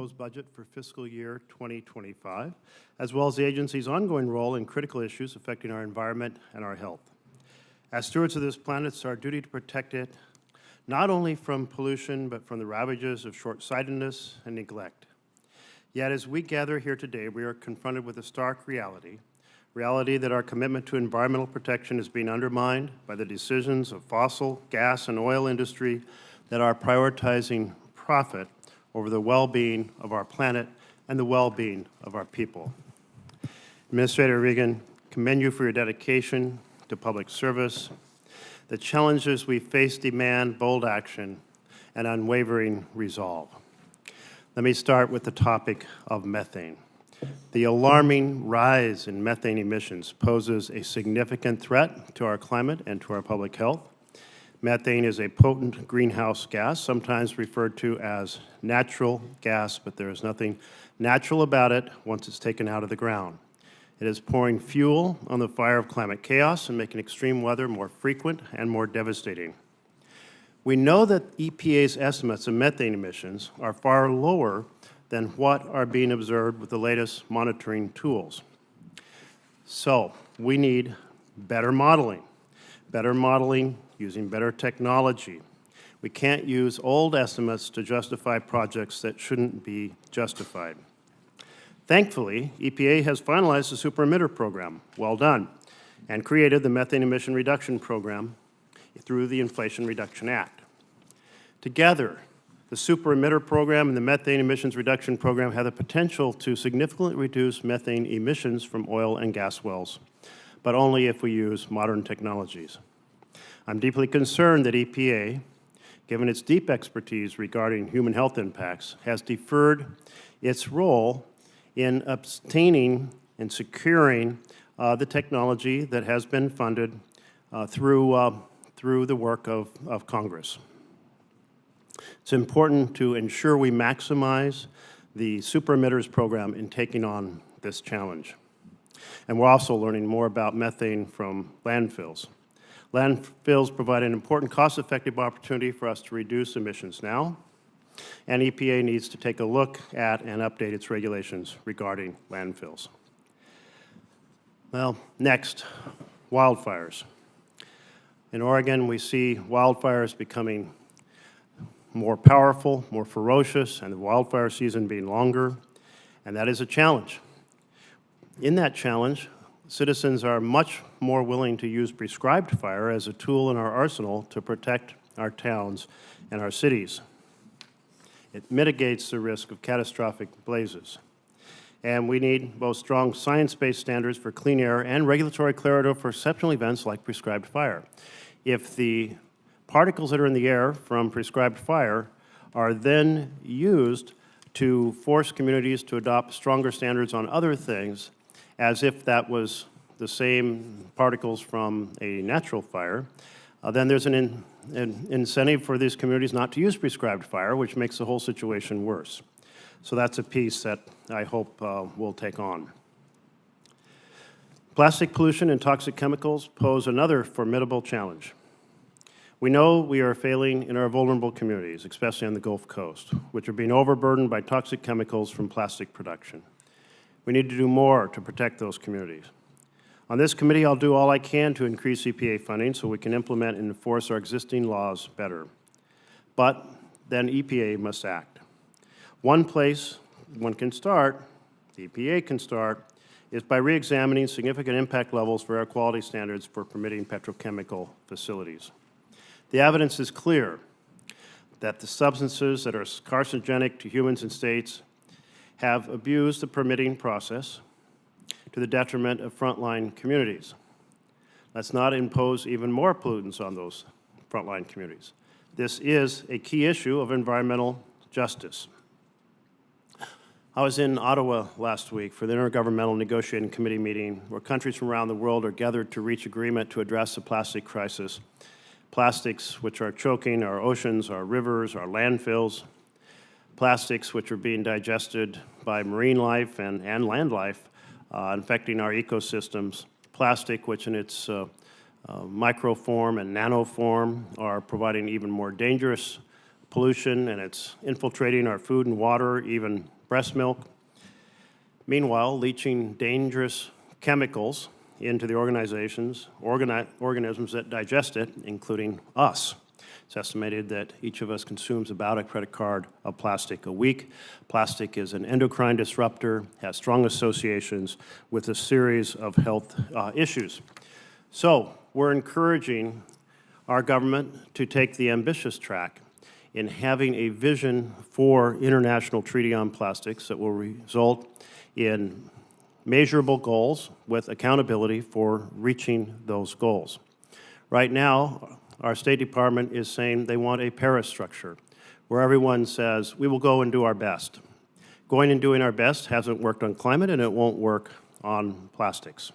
proposed budget for fiscal year 2025, as well as the agency's ongoing role in critical issues affecting our environment and our health. As stewards of this planet, it's our duty to protect it not only from pollution, but from the ravages of short-sightedness and neglect. Yet, as we gather here today, we are confronted with a stark reality that our commitment to environmental protection is being undermined by the decisions of fossil, gas, and oil industry that are prioritizing profit over the well-being of our planet and the well-being of our people. Administrator Regan, commend you for your dedication to public service. The challenges we face demand bold action and unwavering resolve. Let me start with the topic of methane. The alarming rise in methane emissions poses a significant threat to our climate and to our public health. Methane is a potent greenhouse gas, sometimes referred to as natural gas, but there is nothing natural about it once it's taken out of the ground. It is pouring fuel on the fire of climate chaos and making extreme weather more frequent and more devastating. We know that EPA's estimates of methane emissions are far lower than what are being observed with the latest monitoring tools. So we need better modeling using better technology. We can't use old estimates to justify projects that shouldn't be justified. Thankfully, EPA has finalized the super emitter program, well done, and created the methane emission reduction program through the Inflation Reduction Act. Together, the super emitter program and the methane emissions reduction program have the potential to significantly reduce methane emissions from oil and gas wells, but only if we use modern technologies. I'm deeply concerned that EPA, given its deep expertise regarding human health impacts, has deferred its role in obtaining and securing the technology that has been funded through the work of Congress. It's important to ensure we maximize the super emitters program in taking on this challenge. And we're also learning more about methane from landfills. Landfills provide an important cost-effective opportunity for us to reduce emissions now, and EPA needs to take a look at and update its regulations regarding landfills. Well, next, wildfires. In Oregon, we see wildfires becoming more powerful, more ferocious, and the wildfire season being longer, and that is a challenge. In that challenge, citizens are much more willing to use prescribed fire as a tool in our arsenal to protect our towns and our cities. It mitigates the risk of catastrophic blazes. And we need both strong science-based standards for clean air and regulatory clarity for exceptional events like prescribed fire. If the particles that are in the air from prescribed fire are then used to force communities to adopt stronger standards on other things, as if that was the same particles from a natural fire, then there's an incentive for these communities not to use prescribed fire, which makes the whole situation worse. So that's a piece that I hope we'll take on. Plastic pollution and toxic chemicals pose another formidable challenge. We know we are failing in our vulnerable communities, especially on the Gulf Coast, which are being overburdened by toxic chemicals from plastic production. We need to do more to protect those communities. On this committee, I'll do all I can to increase EPA funding so we can implement and enforce our existing laws better. But then EPA must act. One place one can start, the EPA can start, is by re-examining significant impact levels for air quality standards for permitting petrochemical facilities. The evidence is clear that the substances that are carcinogenic to humans and states have abused the permitting process to the detriment of frontline communities. Let's not impose even more pollutants on those frontline communities. This is a key issue of environmental justice. I was in Ottawa last week for the Intergovernmental Negotiating Committee meeting where countries from around the world are gathered to reach agreement to address the plastic crisis. Plastics which are choking our oceans, our rivers, our landfills, plastics which are being digested by marine life and land life, infecting our ecosystems, plastic which in its micro form and nano form are providing even more dangerous pollution, and it's infiltrating our food and water, even breast milk. Meanwhile, leaching dangerous chemicals into the organisms that digest it, including us. It's estimated that each of us consumes about a credit card of plastic a week. Plastic is an endocrine disruptor, has strong associations with a series of health issues. So we're encouraging our government to take the ambitious track in having a vision for international treaty on plastics that will result in measurable goals with accountability for reaching those goals. Right now, our State Department is saying they want a Paris structure where everyone says, we will go and do our best. Going and doing our best hasn't worked on climate, and it won't work on plastics.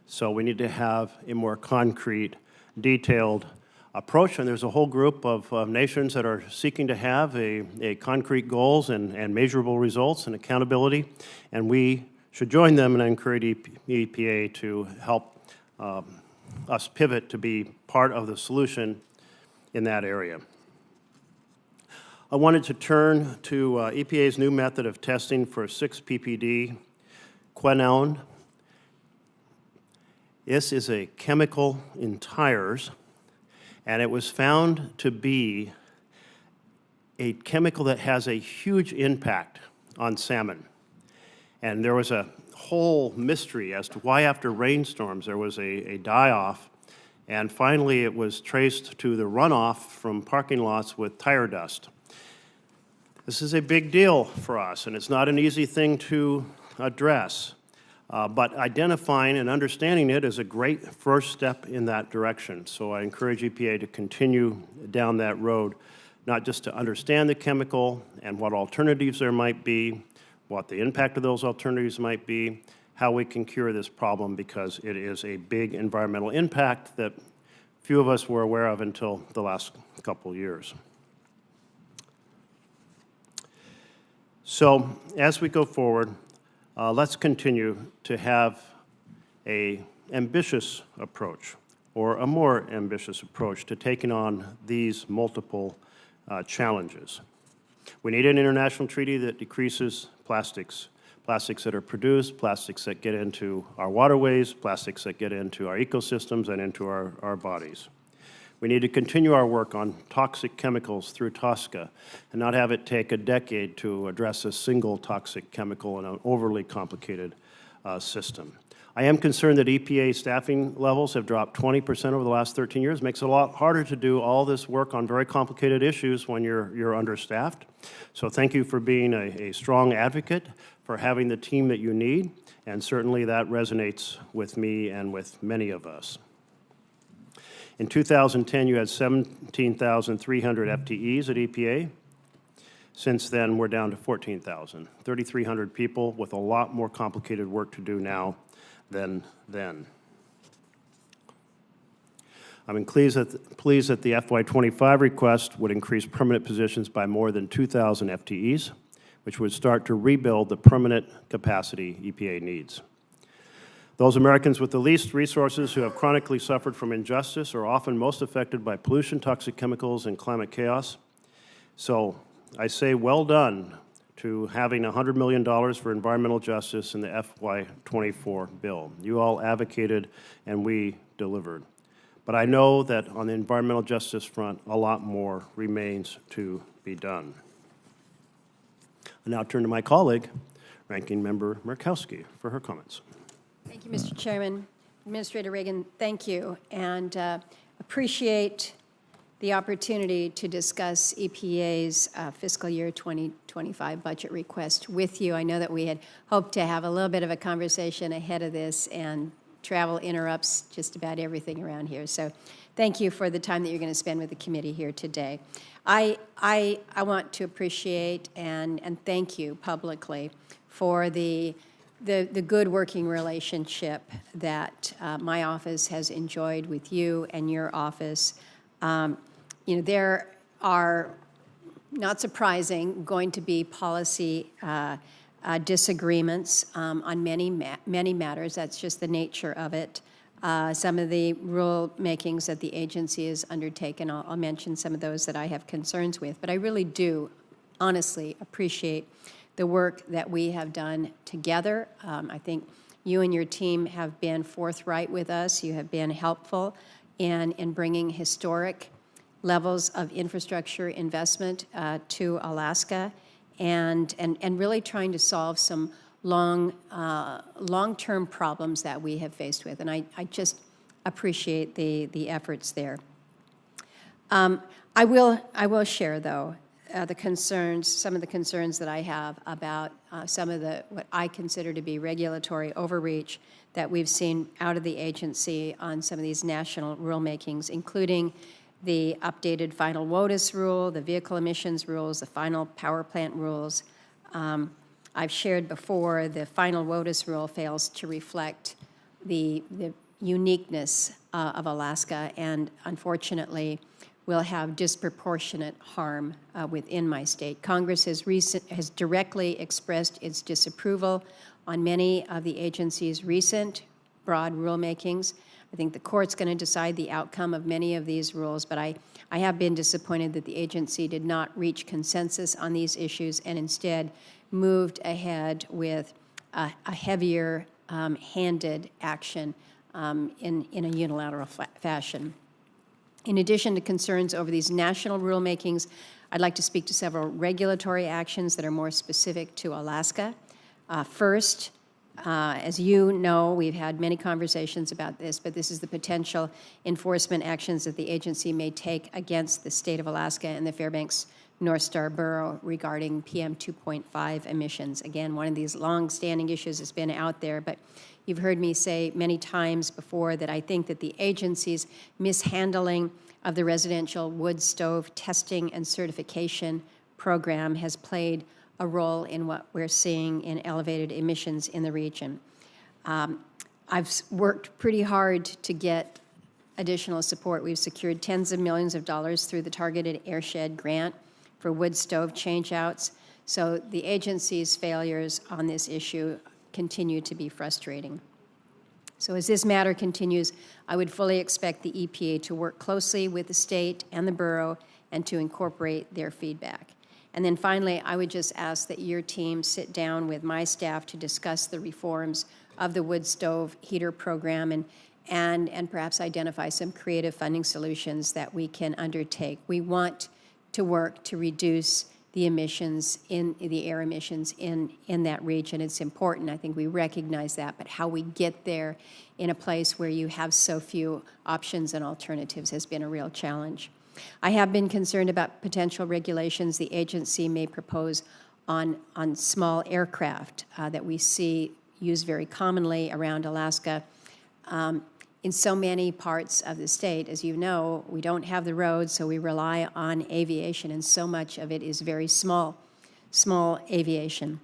So we need to have a more concrete, detailed approach, and there's a whole group of nations that are seeking to have a concrete goals and measurable results and accountability, and we should join them, and I encourage EPA to help us pivot to be part of the solution in that area. I wanted to turn to EPA's new method of testing for 6-PPD quinone. This is a chemical in tires, and it was found to be a chemical that has a huge impact on salmon. And there was a whole mystery as to why after rainstorms there was a die-off, and finally it was traced to the runoff from parking lots with tire dust. This is a big deal for us, and it's not an easy thing to address, but identifying and understanding it is a great first step in that direction. So I encourage EPA to continue down that road, not just to understand the chemical and what alternatives there might be, what the impact of those alternatives might be, how we can cure this problem, because it is a big environmental impact that few of us were aware of until the last couple years. So as we go forward, let's continue to have an ambitious approach, or a more ambitious approach to taking on these multiple challenges. We need an international treaty that decreases plastics that are produced, plastics that get into our waterways, plastics that get into our ecosystems and into our bodies. We need to continue our work on toxic chemicals through TSCA and not have it take a decade to address a single toxic chemical in an overly complicated system. I am concerned that EPA staffing levels have dropped 20% over the last 13 years. It makes it a lot harder to do all this work on very complicated issues when you're understaffed. So thank you for being a strong advocate, for having the team that you need, and certainly that resonates with me and with many of us. In 2010, you had 17,300 FTEs at EPA. Since then, we're down to 14,000, 3,300 people with a lot more complicated work to do now than then. I'm pleased that the FY25 request would increase permanent positions by more than 2,000 FTEs, which would start to rebuild the permanent capacity EPA needs. Those Americans with the least resources who have chronically suffered from injustice are often most affected by pollution, toxic chemicals, and climate chaos. So I say well done to having $100 million for environmental justice in the FY24 bill. You all advocated and we delivered. But I know that on the environmental justice front, a lot more remains to be done. I now turn to my colleague, Ranking Member Murkowski, for her comments. Thank you, Mr. Chairman. Administrator Regan, thank you, and appreciate the opportunity to discuss EPA's fiscal year 2025 budget request with you. I know that we had hoped to have a little bit of a conversation ahead of this, and travel interrupts just about everything around here. So thank you for the time that you're going to spend with the committee here today. I want to appreciate and thank you publicly for the good working relationship that my office has enjoyed with you and your office. You know, there are, not surprising, going to be policy disagreements on many matters. That's just the nature of it. some of the rulemakings that the agency has undertaken. I'll mention some of those that I have concerns with, but I really do honestly appreciate the work that we have done together. I think you and your team have been forthright with us. You have been helpful in bringing historic levels of infrastructure investment to Alaska and really trying to solve some long-term problems that we have faced with. And I just appreciate the efforts there. I will share, though, the concerns, some of the concerns that I have about some of the, what I consider to be regulatory overreach that we've seen out of the agency on some of these national rulemakings, including the updated final WOTUS rule, the vehicle emissions rules, the final power plant rules. I've shared before, the final WOTUS rule fails to reflect the uniqueness of Alaska, and unfortunately will have disproportionate harm within my state. Congress has directly expressed its disapproval on many of the agency's recent broad rulemakings. I think the court's going to decide the outcome of many of these rules, but I have been disappointed that the agency did not reach consensus on these issues and instead moved ahead with a heavier handed action in a unilateral fashion. In addition to concerns over these national rulemakings, I'd like to speak to several regulatory actions that are more specific to Alaska. First, as you know, we've had many conversations about this, but this is the potential enforcement actions that the agency may take against the state of Alaska and the Fairbanks North Star Borough regarding PM 2.5 emissions. Again, one of these long-standing issues has been out there, but you've heard me say many times before that I think that the agency's mishandling of the residential wood stove testing and certification program has played a role in what we're seeing in elevated emissions in the region. I've worked pretty hard to get additional support. We've secured tens of millions of dollars through the Targeted Airshed Grant for wood stove changeouts. So the agency's failures on this issue continue to be frustrating. So as this matter continues, I would fully expect the EPA to work closely with the state and the borough and to incorporate their feedback. And then finally, I would just ask that your team sit down with my staff to discuss the reforms of the wood stove heater program and perhaps identify some creative funding solutions that we can undertake. We want to work to reduce the emissions the air emissions in that region. It's important. I think we recognize that, but how we get there in a place where you have so few options and alternatives has been a real challenge. I have been concerned about potential regulations the agency may propose on small aircraft that we see used very commonly around Alaska. In so many parts of the state, as you know, we don't have the roads, so we rely on aviation, and so much of it is very small aviation.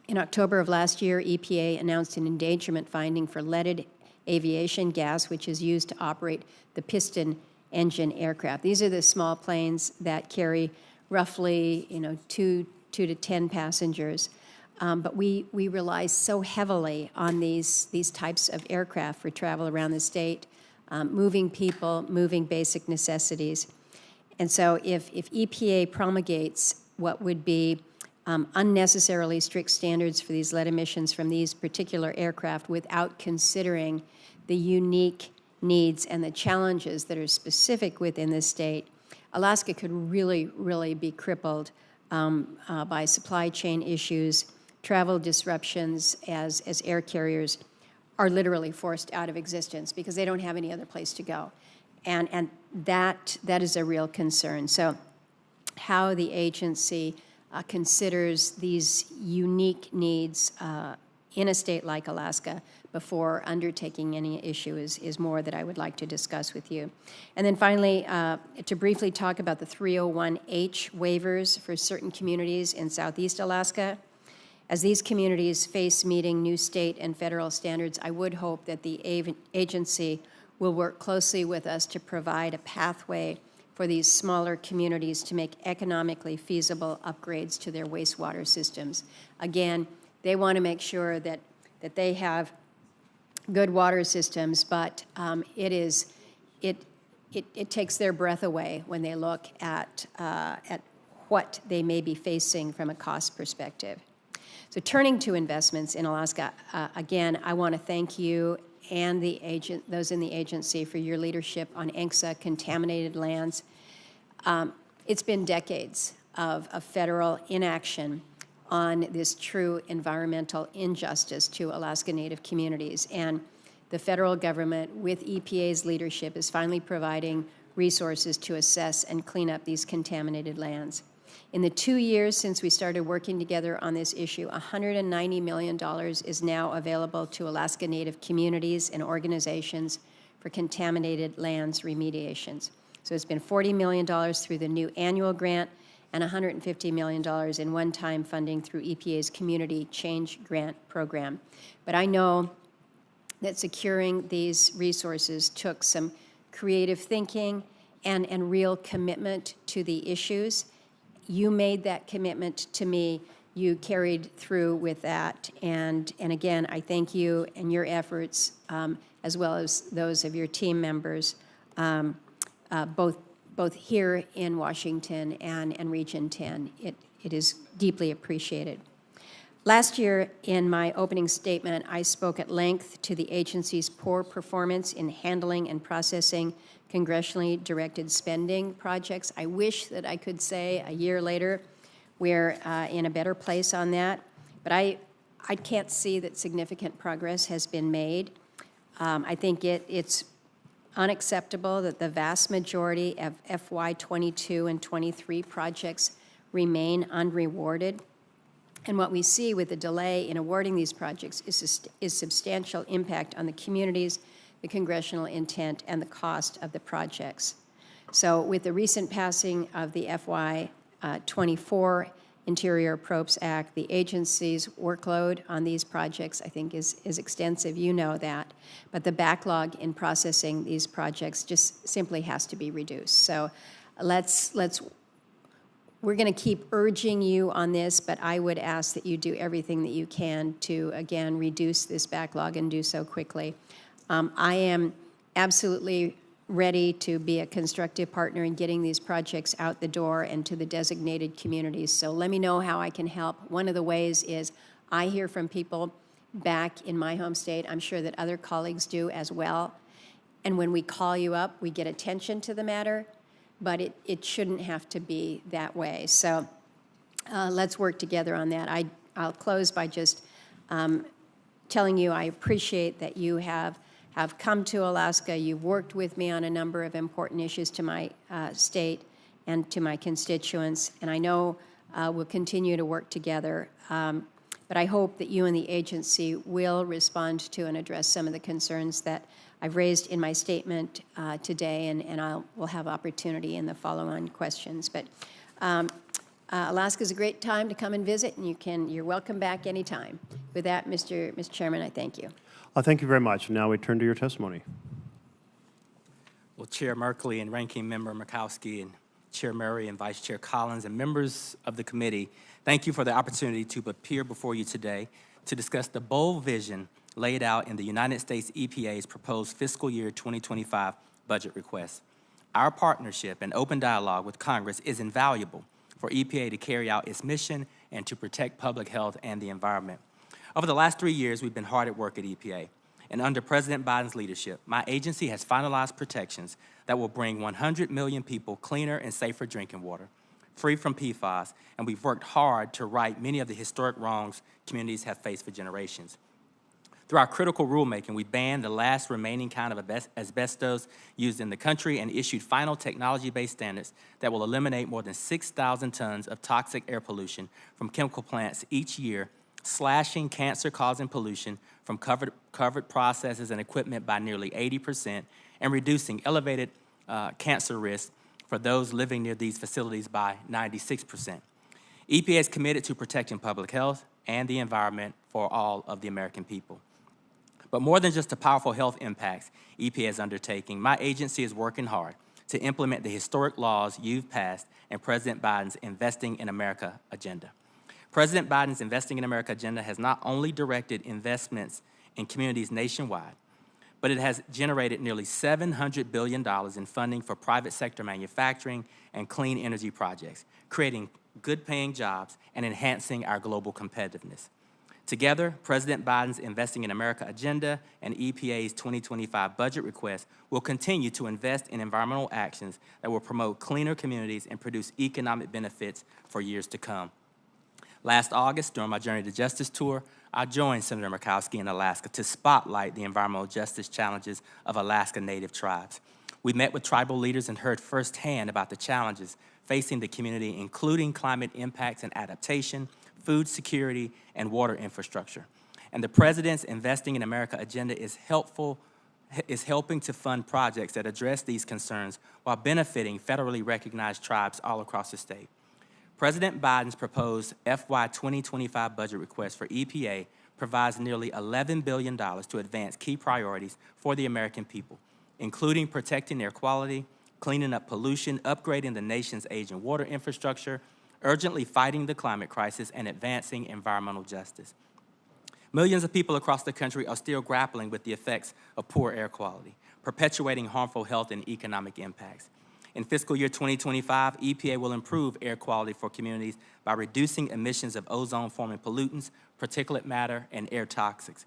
In October of last year, EPA announced an endangerment finding for leaded aviation gas, which is used to operate the piston engine aircraft. These are the small planes that carry roughly, 2 to 10 passengers. But we rely so heavily on these types of aircraft for travel around the state, moving people, moving basic necessities. And so if EPA promulgates what would be unnecessarily strict standards for these lead emissions from these particular aircraft without considering the unique needs and the challenges that are specific within the state, Alaska could really, really be crippled by supply chain issues, travel disruptions as air carriers are literally forced out of existence because they don't have any other place to go. And that is a real concern. So how the agency considers these unique needs in a state like Alaska before undertaking any issue is more that I would like to discuss with you. And then finally, to briefly talk about the 301H waivers for certain communities in Southeast Alaska. As these communities face meeting new state and federal standards, I would hope that the agency will work closely with us to provide a pathway for these smaller communities to make economically feasible upgrades to their wastewater systems. Again, they want to make sure that they have good water systems, but it takes their breath away when they look at what they may be facing from a cost perspective. So turning to investments in Alaska, again, I want to thank you and those in the agency for your leadership on ENCSA contaminated lands. It's been decades of federal inaction on this true environmental injustice to Alaska Native communities. And the federal government, with EPA's leadership, is finally providing resources to assess and clean up these contaminated lands. In the 2 years since we started working together on this issue, $190 million is now available to Alaska Native communities and organizations for contaminated lands remediations. So it's been $40 million through the new annual grant and $150 million in one-time funding through EPA's Community Change Grant Program. But I know that securing these resources took some creative thinking and real commitment to the issues. You made that commitment to me. You carried through with that. And again, I thank you and your efforts, as well as those of your team members, both here in Washington and Region 10. It is deeply appreciated. Last year, in my opening statement, I spoke at length to the agency's poor performance in handling and processing congressionally directed spending projects. I wish that I could say a year later we're in a better place on that, but I can't see that significant progress has been made. I think it's unacceptable that the vast majority of FY 22 and 23 projects remain unrewarded. And what we see with the delay in awarding these projects is substantial impact on the communities, the congressional intent, and the cost of the projects. So with the recent passing of the FY 24 Interior Appropriations Act, the agency's workload on these projects, I think, is extensive. You know that. But the backlog in processing these projects just simply has to be reduced. So we're going to keep urging you on this, but I would ask that you do everything that you can to, again, reduce this backlog and do so quickly. I am absolutely ready to be a constructive partner in getting these projects out the door and to the designated communities. So let me know how I can help. One of the ways is I hear from people back in my home state. I'm sure that other colleagues do as well. And when we call you up, we get attention to the matter, but it shouldn't have to be that way. So let's work together on that. I'll close by just telling you I appreciate that you have come to Alaska. You've worked with me on a number of important issues to my state and to my constituents, and I know we'll continue to work together. But I hope that you and the agency will respond to and address some of the concerns that I've raised in my statement today, and we'll have opportunity in the follow-on questions. But Alaska is a great time to come and visit, and you're welcome back anytime. With that, Mr. Chairman, I thank you. Thank you very much. Now we turn to your testimony. Well, Chair Merkley and Ranking Member Murkowski and Chair Murray and Vice Chair Collins and members of the committee, thank you for the opportunity to appear before you today to discuss the bold vision laid out in the United States EPA's proposed fiscal year 2025 budget request. Our partnership and open dialogue with Congress is invaluable for EPA to carry out its mission and to protect public health and the environment. Over the last 3 years, we've been hard at work at EPA, and under President Biden's leadership, my agency has finalized protections that will bring 100 million people cleaner and safer drinking water, free from PFAS, and we've worked hard to right many of the historic wrongs communities have faced for generations. Through our critical rulemaking, we banned the last remaining kind of asbestos used in the country and issued final technology-based standards that will eliminate more than 6,000 tons of toxic air pollution from chemical plants each year, slashing cancer-causing pollution from covered processes and equipment by nearly 80%, and reducing elevated cancer risk for those living near these facilities by 96%. EPA is committed to protecting public health and the environment for all of the American people. But more than just the powerful health impacts EPA is undertaking, my agency is working hard to implement the historic laws you've passed and President Biden's Investing in America agenda. President Biden's Investing in America agenda has not only directed investments in communities nationwide, but it has generated nearly $700 billion in funding for private sector manufacturing and clean energy projects, creating good-paying jobs and enhancing our global competitiveness. Together, President Biden's Investing in America agenda and EPA's 2025 budget request will continue to invest in environmental actions that will promote cleaner communities and produce economic benefits for years to come. Last August, during my Journey to Justice tour, I joined Senator Murkowski in Alaska to spotlight the environmental justice challenges of Alaska Native tribes. We met with tribal leaders and heard firsthand about the challenges facing the community, including climate impacts and adaptation, food security, and water infrastructure. And the President's Investing in America agenda is helping to fund projects that address these concerns while benefiting federally recognized tribes all across the state. President Biden's proposed FY 2025 budget request for EPA provides nearly $11 billion to advance key priorities for the American people, including protecting air quality, cleaning up pollution, upgrading the nation's aging water infrastructure, urgently fighting the climate crisis, and advancing environmental justice. Millions of people across the country are still grappling with the effects of poor air quality, perpetuating harmful health and economic impacts. In fiscal year 2025, EPA will improve air quality for communities by reducing emissions of ozone-forming pollutants, particulate matter, and air toxics.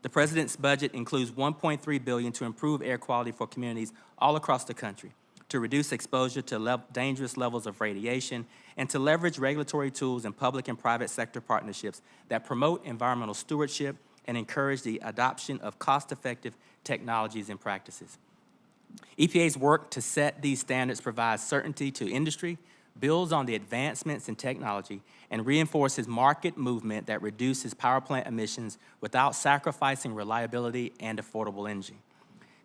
The President's budget includes $1.3 billion to improve air quality for communities all across the country, to reduce exposure to dangerous levels of radiation, and to leverage regulatory tools and public and private sector partnerships that promote environmental stewardship and encourage the adoption of cost-effective technologies and practices. EPA's work to set these standards provides certainty to industry, builds on the advancements in technology, and reinforces market movement that reduces power plant emissions without sacrificing reliability and affordable energy.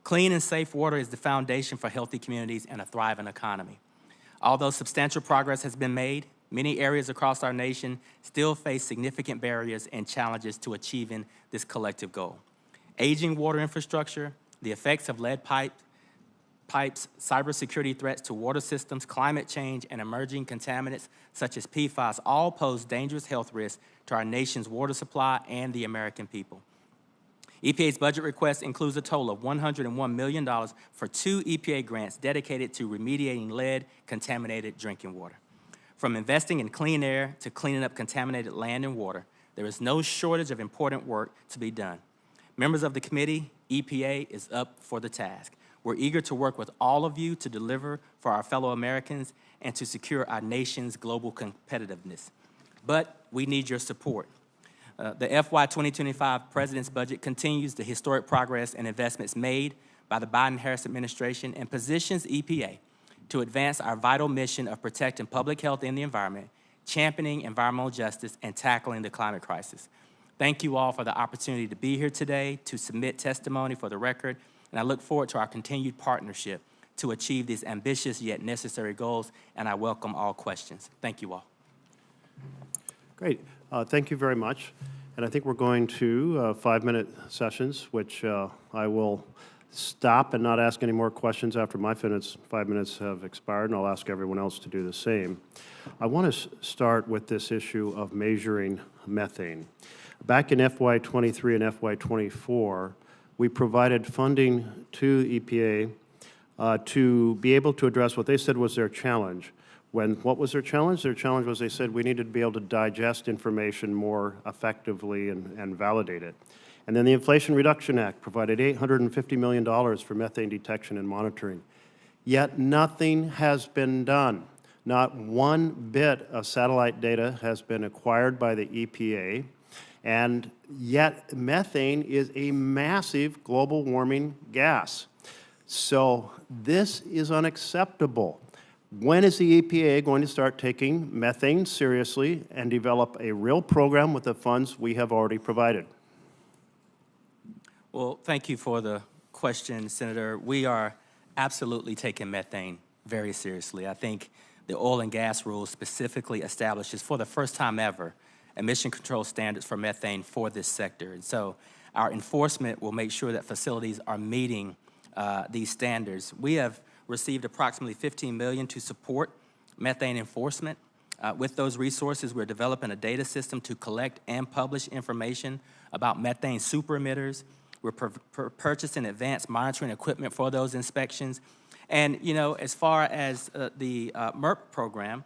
Clean and safe water is the foundation for healthy communities and a thriving economy. Although substantial progress has been made, many areas across our nation still face significant barriers and challenges to achieving this collective goal. Aging water infrastructure, the effects of lead pipes, cybersecurity threats to water systems, climate change, and emerging contaminants such as PFAS all pose dangerous health risks to our nation's water supply and the American people. EPA's budget request includes a total of $101 million for 2 EPA grants dedicated to remediating lead-contaminated drinking water. From investing in clean air to cleaning up contaminated land and water, there is no shortage of important work to be done. Members of the committee, EPA is up for the task. We're eager to work with all of you to deliver for our fellow Americans and to secure our nation's global competitiveness. But we need your support. The FY 2025 President's budget continues the historic progress and investments made by the Biden-Harris administration and positions EPA to advance our vital mission of protecting public health and the environment, championing environmental justice, and tackling the climate crisis. Thank you all for the opportunity to be here today to submit testimony for the record, and I look forward to our continued partnership to achieve these ambitious yet necessary goals, and I welcome all questions. Thank you all. Great. Thank you very much. And I think we're going to 5-minute sessions, which I will stop and not ask any more questions after my 5 minutes have expired, and I'll ask everyone else to do the same. I want to start with this issue of measuring methane. Back in FY 23 and FY 24, we provided funding to EPA to be able to address what they said was their challenge. What was their challenge? Their challenge was they said we needed to be able to digest information more effectively and validate it. And then the Inflation Reduction Act provided $850 million for methane detection and monitoring. Yet nothing has been done. Not one bit of satellite data has been acquired by the EPA, and yet methane is a massive global warming gas. So this is unacceptable. When is the EPA going to start taking methane seriously and develop a real program with the funds we have already provided? Well, thank you for the question, Senator. We are absolutely taking methane very seriously. I think the oil and gas rule specifically establishes, for the first time ever, emission control standards for methane for this sector. And so our enforcement will make sure that facilities are meeting these standards. We have received approximately $15 million to support methane enforcement. With those resources, we're developing a data system to collect and publish information about methane super emitters. We're purchasing advanced monitoring equipment for those inspections. And, you know, as far as the MERP program,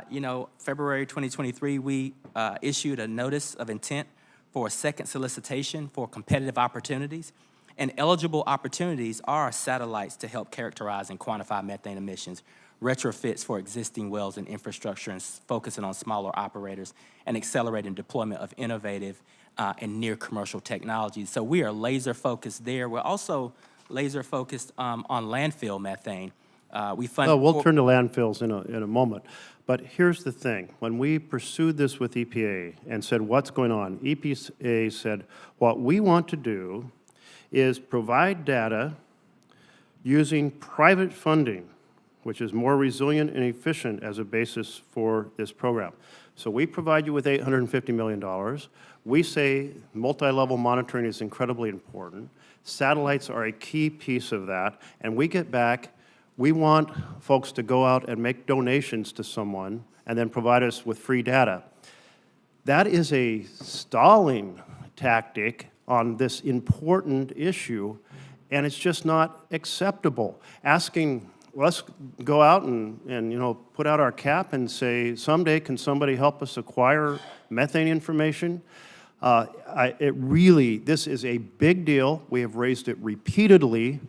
you know, February 2023, we issued a notice of intent for a second solicitation for competitive opportunities. And eligible opportunities are satellites to help characterize and quantify methane emissions, retrofits for existing wells and infrastructure, and focusing on smaller operators, and accelerating deployment of innovative and near commercial technologies. So we are laser focused there. We're also laser focused on landfill methane. We fund. Well, we'll turn to landfills in a moment. But here's the thing. When we pursued this with EPA and said, what's going on? EPA said, what we want to do is provide data using private funding, which is more resilient and efficient as a basis for this program. So we provide you with $850 million. We say multi-level monitoring is incredibly important. Satellites are a key piece of that. And we get back, we want folks to go out and make donations to someone and then provide us with free data. That is a stalling tactic on this important issue, and it's just not acceptable. Asking, let's go out and you know, put out our cap and say, someday can somebody help us acquire methane information? This is a big deal. We have raised it repeatedly,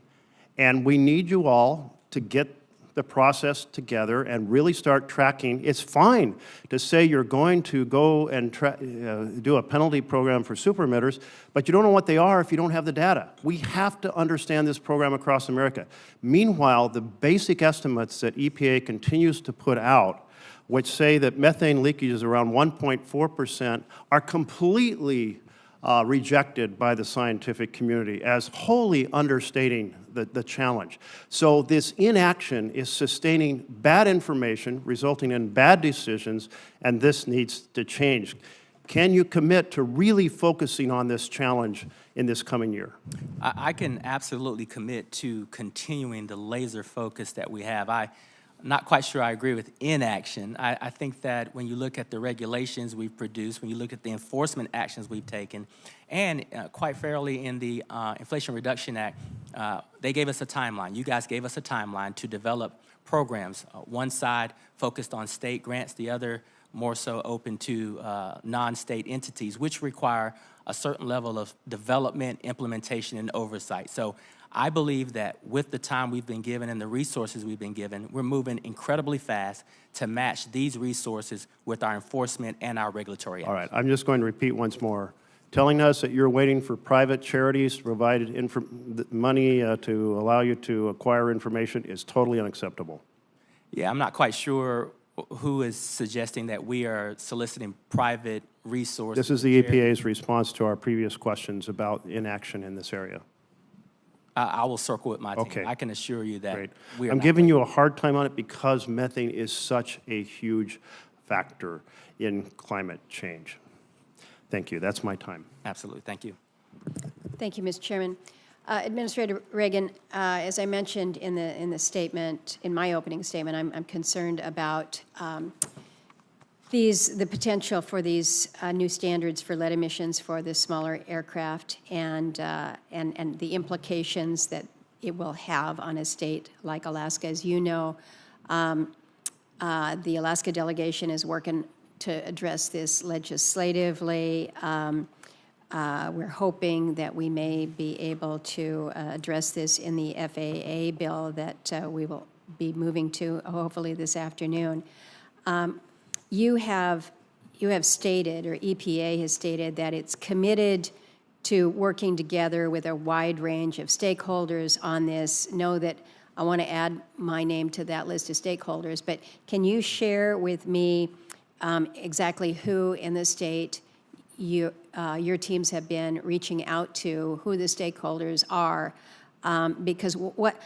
and we need you all to get the process together and really start tracking. It's fine to say you're going to go and do a penalty program for super emitters, but you don't know what they are if you don't have the data. We have to understand this program across America. Meanwhile, the basic estimates that EPA continues to put out, which say that methane leakage is around 1.4%, are completely rejected by the scientific community as wholly understating the challenge. So this inaction is sustaining bad information, resulting in bad decisions, and this needs to change. Can you commit to really focusing on this challenge in this coming year? I can absolutely commit to continuing the laser focus that we have. I'm not quite sure I agree with inaction. I think that when you look at the regulations we've produced, when you look at the enforcement actions we've taken, and quite fairly in the Inflation Reduction Act, they gave us a timeline. You guys gave us a timeline to develop programs. One side focused on state grants, the other more so open to non-state entities, which require a certain level of development, implementation, and oversight. So I believe that with the time we've been given and the resources we've been given, we're moving incredibly fast to match these resources with our enforcement and our regulatory efforts. All right, I'm just going to repeat once more. Telling us that you're waiting for private charities to provide money to allow you to acquire information is totally unacceptable. Yeah, I'm not quite sure who is suggesting that we are soliciting private resources. This is the EPA's response to our previous questions about inaction in this area. I will circle with my team. Okay. I can assure you that we are I'm not giving you a hard time on it because methane is such a huge factor in climate change. Thank you. That's my time. Absolutely. Thank you. Thank you, Mr. Chairman. Administrator Regan, as I mentioned in the statement, in my opening statement, I'm concerned about the potential for these new standards for lead emissions for the smaller aircraft and the implications that it will have on a state like Alaska. As you know, the Alaska delegation is working to address this legislatively. We're hoping that we may be able to address this in the FAA bill that we will be moving to hopefully this afternoon. You have stated, or EPA has stated, that it's committed to working together with a wide range of stakeholders on this. Know that I want to add my name to that list of stakeholders, but can you share with me exactly who in the state your teams have been reaching out to, who the stakeholders are? Because what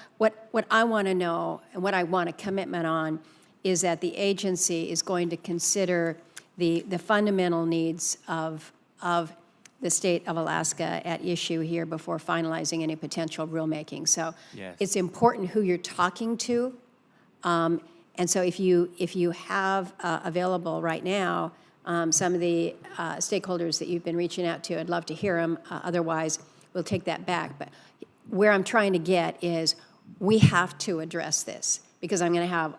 I want to know and what I want a commitment on is that the agency is going to consider the fundamental needs of the state of Alaska at issue here before finalizing any potential rulemaking. So yes. It's important who you're talking to, And so if you have available right now some of the stakeholders that you've been reaching out to, I'd love to hear them. Otherwise, we'll take that back. But where I'm trying to get is we have to address this, because I'm going to have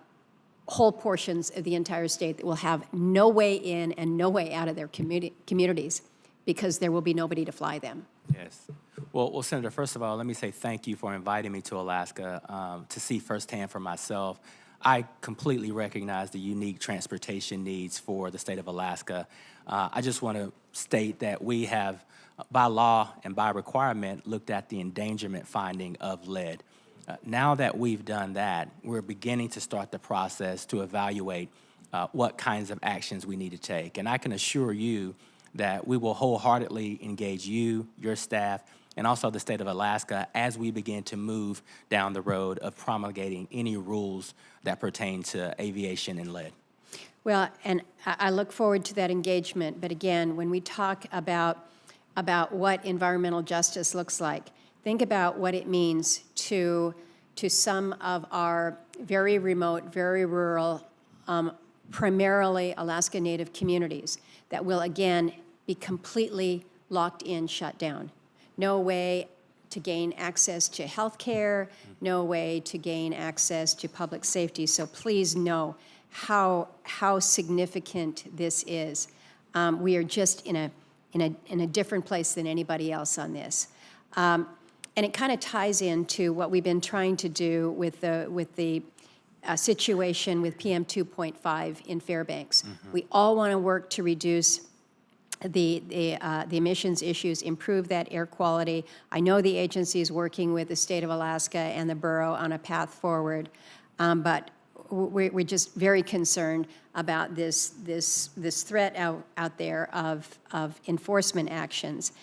whole portions of the entire state that will have no way in and no way out of their communities, because there will be nobody to fly them. Yes. Well, Senator, first of all, let me say thank you for inviting me to Alaska to see firsthand for myself. I completely recognize the unique transportation needs for the state of Alaska. I just want to state that we have, by law and by requirement, looked at the endangerment finding of lead. Now that we've done that, we're beginning to start the process to evaluate what kinds of actions we need to take. And I can assure you that we will wholeheartedly engage you, your staff, and also the state of Alaska as we begin to move down the road of promulgating any rules that pertain to aviation and lead. Well, and I look forward to that engagement. But again, when we talk about what environmental justice looks like, think about what it means to some of our very remote, very rural, primarily Alaska Native communities that will, again, be completely locked in, shut down. No way to gain access to health care, no way to gain access to public safety. So please know how significant this is. We are just in a different place than anybody else on this. And it kind of ties into what we've been trying to do with the situation with PM 2.5 in Fairbanks. We all want to work to reduce the emissions issues, improve that air quality. I know the agency is working with the state of Alaska and the borough on a path forward, but we're just very concerned about this threat out there of enforcement actions.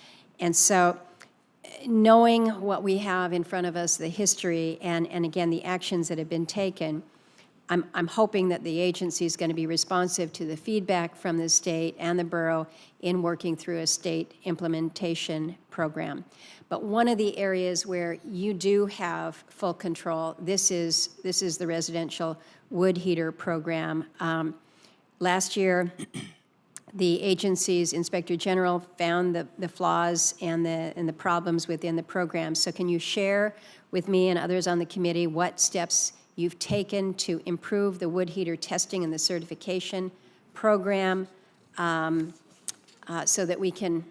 And so knowing what we have in front of us, the history, and again, the actions that have been taken, I'm hoping that the agency is going to be responsive to the feedback from the state and the borough in working through a state implementation program. But one of the areas where you do have full control, this is the residential wood heater program. Last year, the agency's Inspector General found the flaws and the problems within the program. So can you share with me and others on the committee what steps you've taken to improve the wood heater testing and the certification program so that we can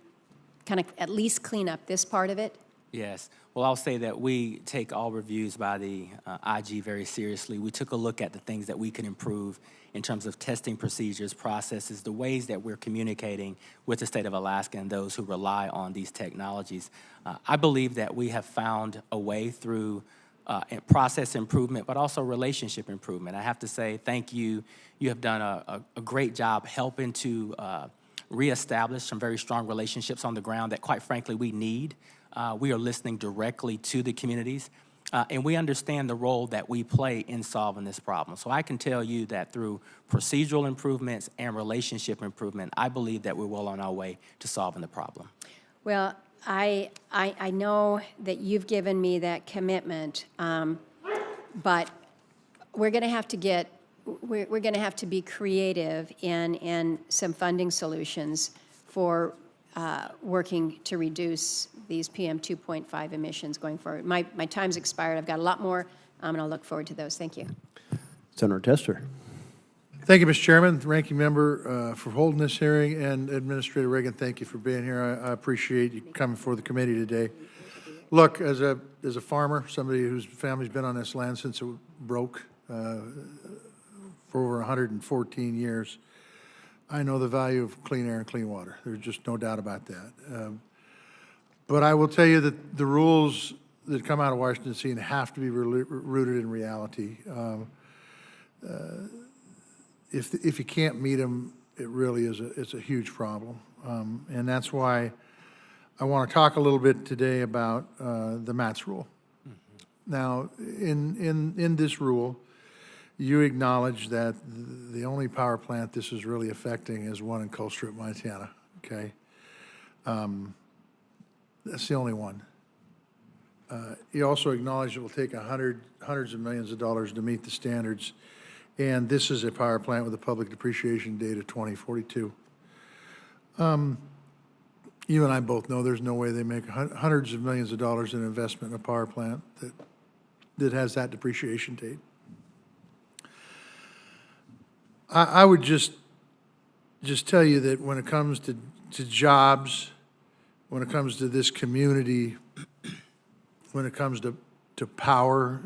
kind of at least clean up this part of it? Yes. Well, I'll say that we take all reviews by the IG very seriously. We took a look at the things that we can improve in terms of testing procedures, processes, the ways that we're communicating with the state of Alaska and those who rely on these technologies. I believe that we have found a way through process improvement, but also relationship improvement. I have to say thank you. You have done a great job helping to reestablish some very strong relationships on the ground that, quite frankly, we need. We are listening directly to the communities, and we understand the role that we play in solving this problem. So I can tell you that through procedural improvements and relationship improvement, I believe that we're well on our way to solving the problem. Well, I know that you've given me that commitment, but we're going to have to we're going to have to be creative in some funding solutions for working to reduce these PM 2.5 emissions going forward. My time's expired. I've got a lot more, and I'll look forward to those. Thank you. Senator Tester. Thank you, Mr. Chairman, Ranking Member, for holding this hearing, and Administrator Regan, thank you for being here. I appreciate you coming before the committee today. Look, as a farmer, somebody whose family's been on this land since it broke for over 114 years, I know the value of clean air and clean water. There's just no doubt about that. But I will tell you that the rules that come out of Washington, D.C. have to be rooted in reality. If you can't meet them, it really is it's a huge problem. And that's why I want to talk a little bit today about the MATS rule. Now, in this rule, you acknowledge that the only power plant this is really affecting is one in Colstrip, Montana, okay? That's the only one. You also acknowledge it will take hundreds of millions of dollars to meet the standards and this is a power plant with a public depreciation date of 2042. You and I both know there's no way they make hundreds of millions of dollars in investment in a power plant that has that depreciation date. I would just tell you that when it comes to jobs, when it comes to this community, when it comes to power,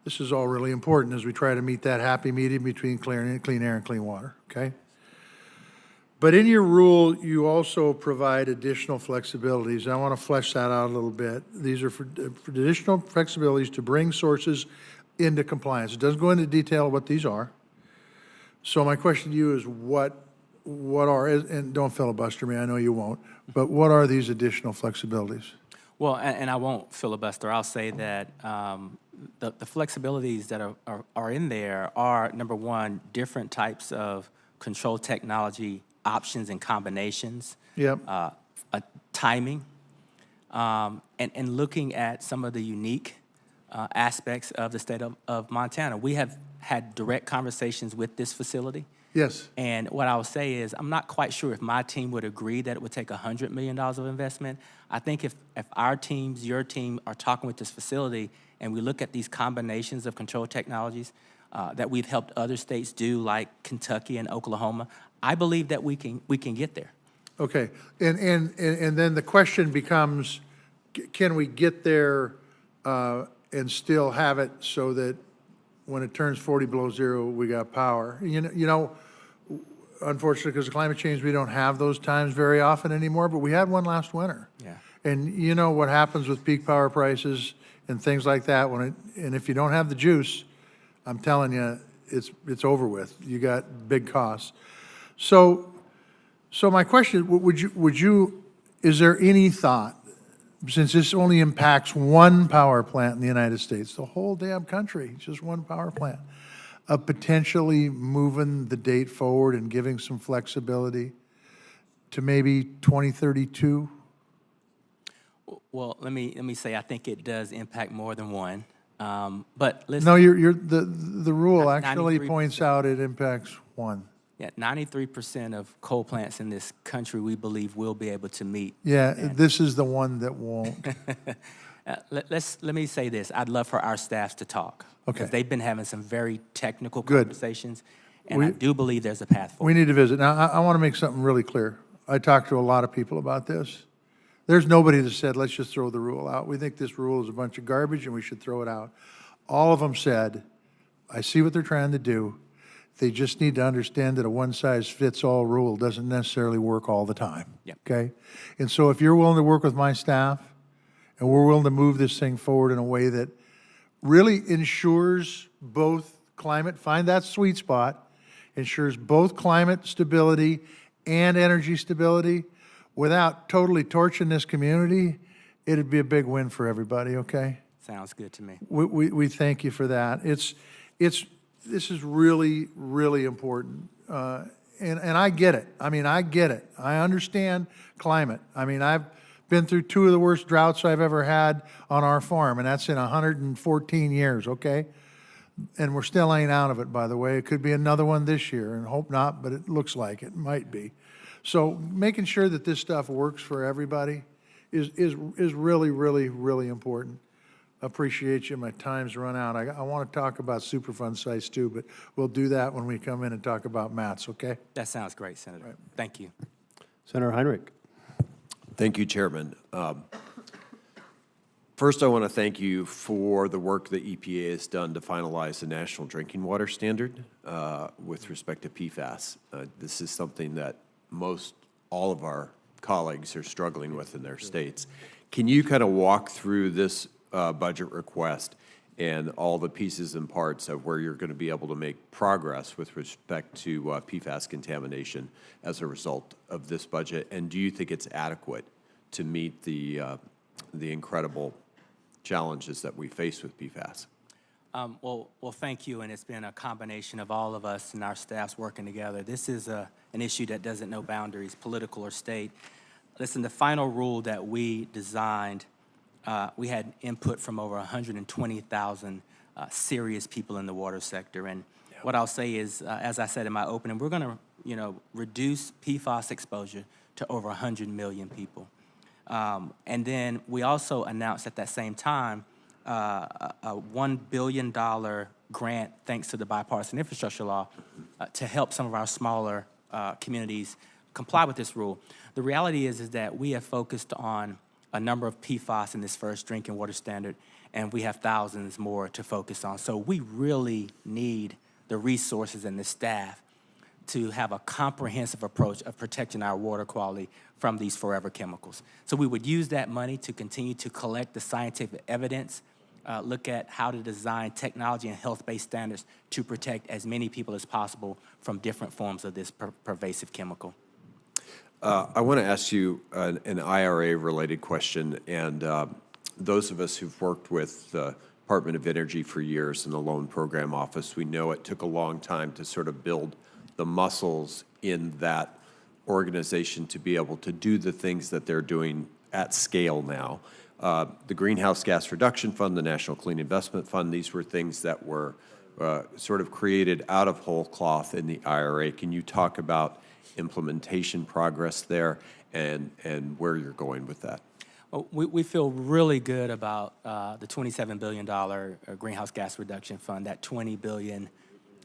this is all really important as we try to meet that happy medium between clean air and clean water, okay? But in your rule, you also provide additional flexibilities. I want to flesh that out a little bit. These are for additional flexibilities to bring sources into compliance. It doesn't go into detail what these are. So my question to you is what are, and don't filibuster me, I know you won't, but what are these additional flexibilities? Well, and I won't filibuster. I'll say that the flexibilities that are in there are, number one, different types of control technology options and combinations. Yep. Timing, and looking at some of the unique aspects of the state of Montana. We have had direct conversations with this facility. Yes. And what I'll say is, I'm not quite sure if my team would agree that it would take $100 million of investment. I think if our teams, your team, are talking with this facility and we look at these combinations of control technologies that we've helped other states do, like Kentucky and Oklahoma, I believe that we can get there. Okay, and then the question becomes, can we get there and still have it so that when it turns 40 below zero, we got power? You know, unfortunately, because of climate change, we don't have those times very often anymore, but we had one last winter. Yeah. And you know what happens with peak power prices and things like that, and if you don't have the juice, I'm telling you, it's over with. You got big costs. So my question, is there any thought, since this only impacts one power plant in the United States, the whole damn country, just one power plant, of potentially moving the date forward and giving some flexibility to maybe 2032? Well, let me say, I think it does impact more than one. But listen. No, the rule actually points out it impacts one. Yeah, 93% of coal plants in this country, we believe, will be able to meet. Yeah, this is the one that won't. Let me say this. I'd love for our staffs to talk. Okay. Because they've been having some very technical Good. conversations, and I do believe there's a path forward. We need to visit. Now, I want to make something really clear. I talked to a lot of people about this. There's nobody that said, let's just throw the rule out. We think this rule is a bunch of garbage and we should throw it out. All of them said, I see what they're trying to do. They just need to understand that a one-size-fits-all rule doesn't necessarily work all the time. Yep. Okay? And so if you're willing to work with my staff and we're willing to move this thing forward in a way that really ensures both climate, find that sweet spot, ensures both climate stability and energy stability without totally torching this community, it'd be a big win for everybody, okay? Sounds good to me. We thank you for that. This is really, really important. And I get it. I mean, I get it. I understand climate. I mean, I've been through two of the worst droughts I've ever had on our farm, and that's in 114 years, okay? And we're still ain't out of it, by the way. It could be another one this year, and hope not, but it looks like it might be. So making sure that this stuff works for everybody is really, really, really important. Appreciate you. My time's run out. I want to talk about Superfund sites too, but we'll do that when we come in and talk about MATS, okay? That sounds great, Senator. Right. Thank you. Senator Heinrich. Thank you, Chairman. First, I want to thank you for the work the EPA has done to finalize the National Drinking Water Standard with respect to PFAS. This is something that all of our colleagues are struggling with in their states. Can you kind of walk through this budget request and all the pieces and parts of where you're going to be able to make progress with respect to PFAS contamination as a result of this budget? And do you think it's adequate to meet the incredible challenges that we face with PFAS? Well, thank you, and it's been a combination of all of us and our staffs working together. This is an issue that doesn't know boundaries, political or state. Listen, the final rule that we designed, we had input from over 120,000 serious people in the water sector. And what I'll say is, as I said in my opening, we're going to, reduce PFAS exposure to over 100 million people. And then we also announced at that same time a $1 billion grant, thanks to the bipartisan infrastructure law, to help some of our smaller communities comply with this rule. The reality is that we have focused on a number of PFAS in this first drinking water standard, and we have thousands more to focus on. So we really need the resources and the staff to have a comprehensive approach of protecting our water quality from these forever chemicals. So we would use that money to continue to collect the scientific evidence, look at how to design technology and health-based standards to protect as many people as possible from different forms of this pervasive chemical. I want to ask you an IRA-related question, and those of us who've worked with the Department of Energy for years in the Loan Program Office, we know it took a long time to sort of build the muscles in that organization to be able to do the things that they're doing at scale now. The Greenhouse Gas Reduction Fund, the National Clean Investment Fund, these were things that were sort of created out of whole cloth in the IRA. Can you talk about implementation progress there and where you're going with that? Well, we feel really good about the $27 billion Greenhouse Gas Reduction Fund, that $20 billion